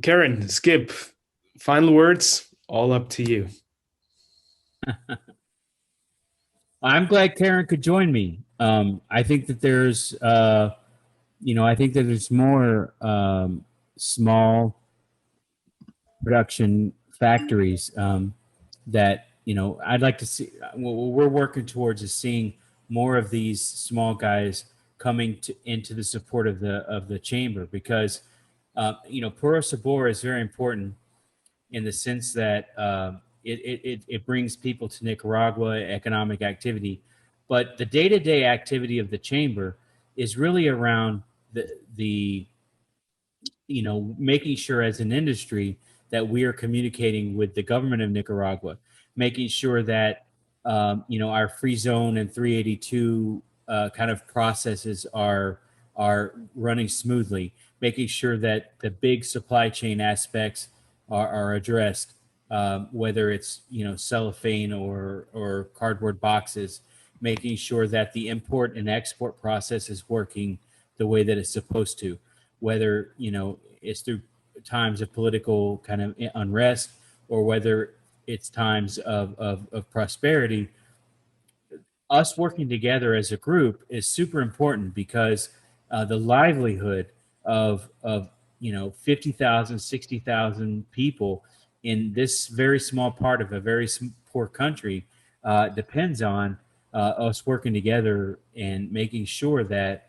Karen, Skip, final words, all up to you. I'm glad Karen could join me. I think that there's, I think that there's more small production factories that, I'd like to see. What we're working towards is seeing more of these small guys coming into the support of the chamber, because, Puro Sabor is very important in the sense that it brings people to Nicaragua, economic activity, But the day-to-day activity of the chamber is really around the making sure as an industry that we are communicating with the government of Nicaragua, making sure that our free zone and 382 kind of processes are running smoothly, making sure that the big supply chain aspects are addressed, whether it's cellophane or cardboard boxes, making sure that the import and export process is working the way that it's supposed to, whether it's through times of political kind of unrest or whether it's times of prosperity. Us working together as a group is super important because the livelihood of 50,000, 60,000 people in this very small part of a very poor country depends on us working together and making sure that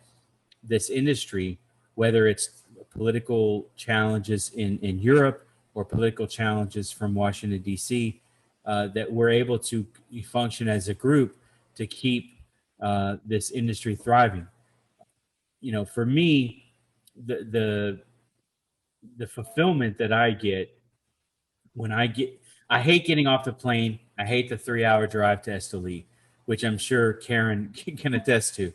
this industry, whether it's political challenges in Europe or political challenges from Washington, D.C., that we're able to function as a group to keep this industry thriving. For me, the fulfillment that I get when I hate getting off the plane. I hate the 3-hour drive to Esteli, which I'm sure Karen can attest to.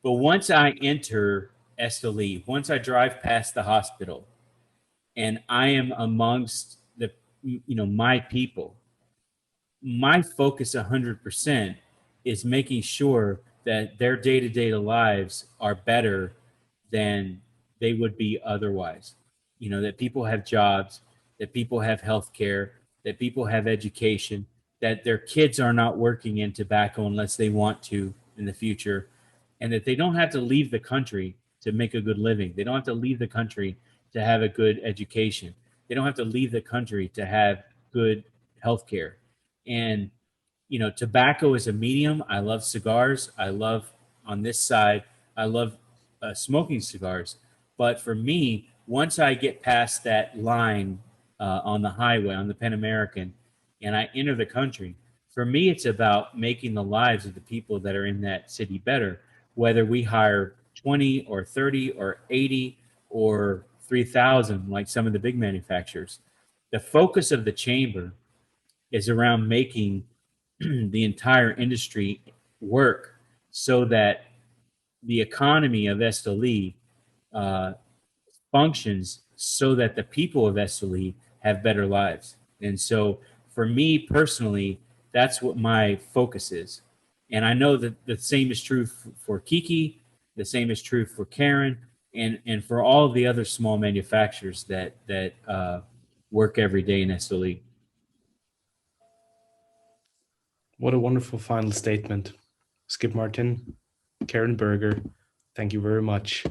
But once I enter Esteli, once I drive past the hospital and I am amongst my people, my focus 100% is making sure that their day-to-day lives are better than they would be otherwise. That people have jobs, that people have health care, that people have education, that their kids are not working in tobacco unless they want to in the future, and that they don't have to leave the country to make a good living. They don't have to leave the country to have a good education. They don't have to leave the country to have good health care. And tobacco is a medium. I love cigars. I love, on this side, I love smoking cigars. But for me, once I get past that line on the highway, on the Pan American, and I enter the country, for me, it's about making the lives of the people that are in that city better, whether we hire 20 or 30 or 80 or 3,000, like some of the big manufacturers. The focus of the chamber is around making the entire industry work so that the economy of Esteli functions so that the people of Esteli have better lives. And so for me personally, that's what my focus is. And I know that the same is true for Kiki, the same is true for Karen, and for all the other small manufacturers that work every day in Esteli. What a wonderful final statement. Skip Martin, Karen Berger, thank you very much.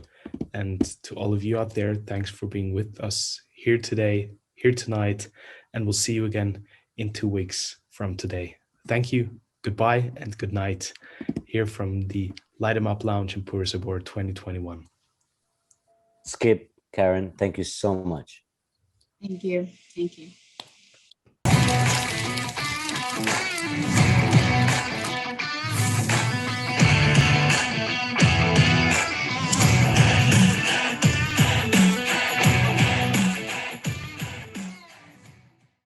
And to all of you out there, thanks for being with us here today, here tonight, and we'll see you again in 2 weeks from today. Thank you, goodbye, and good night here from the Light 'em Up Lounge in Puro Sabor 2021. Skip, Karen, thank you so much. Thank you. Thank you.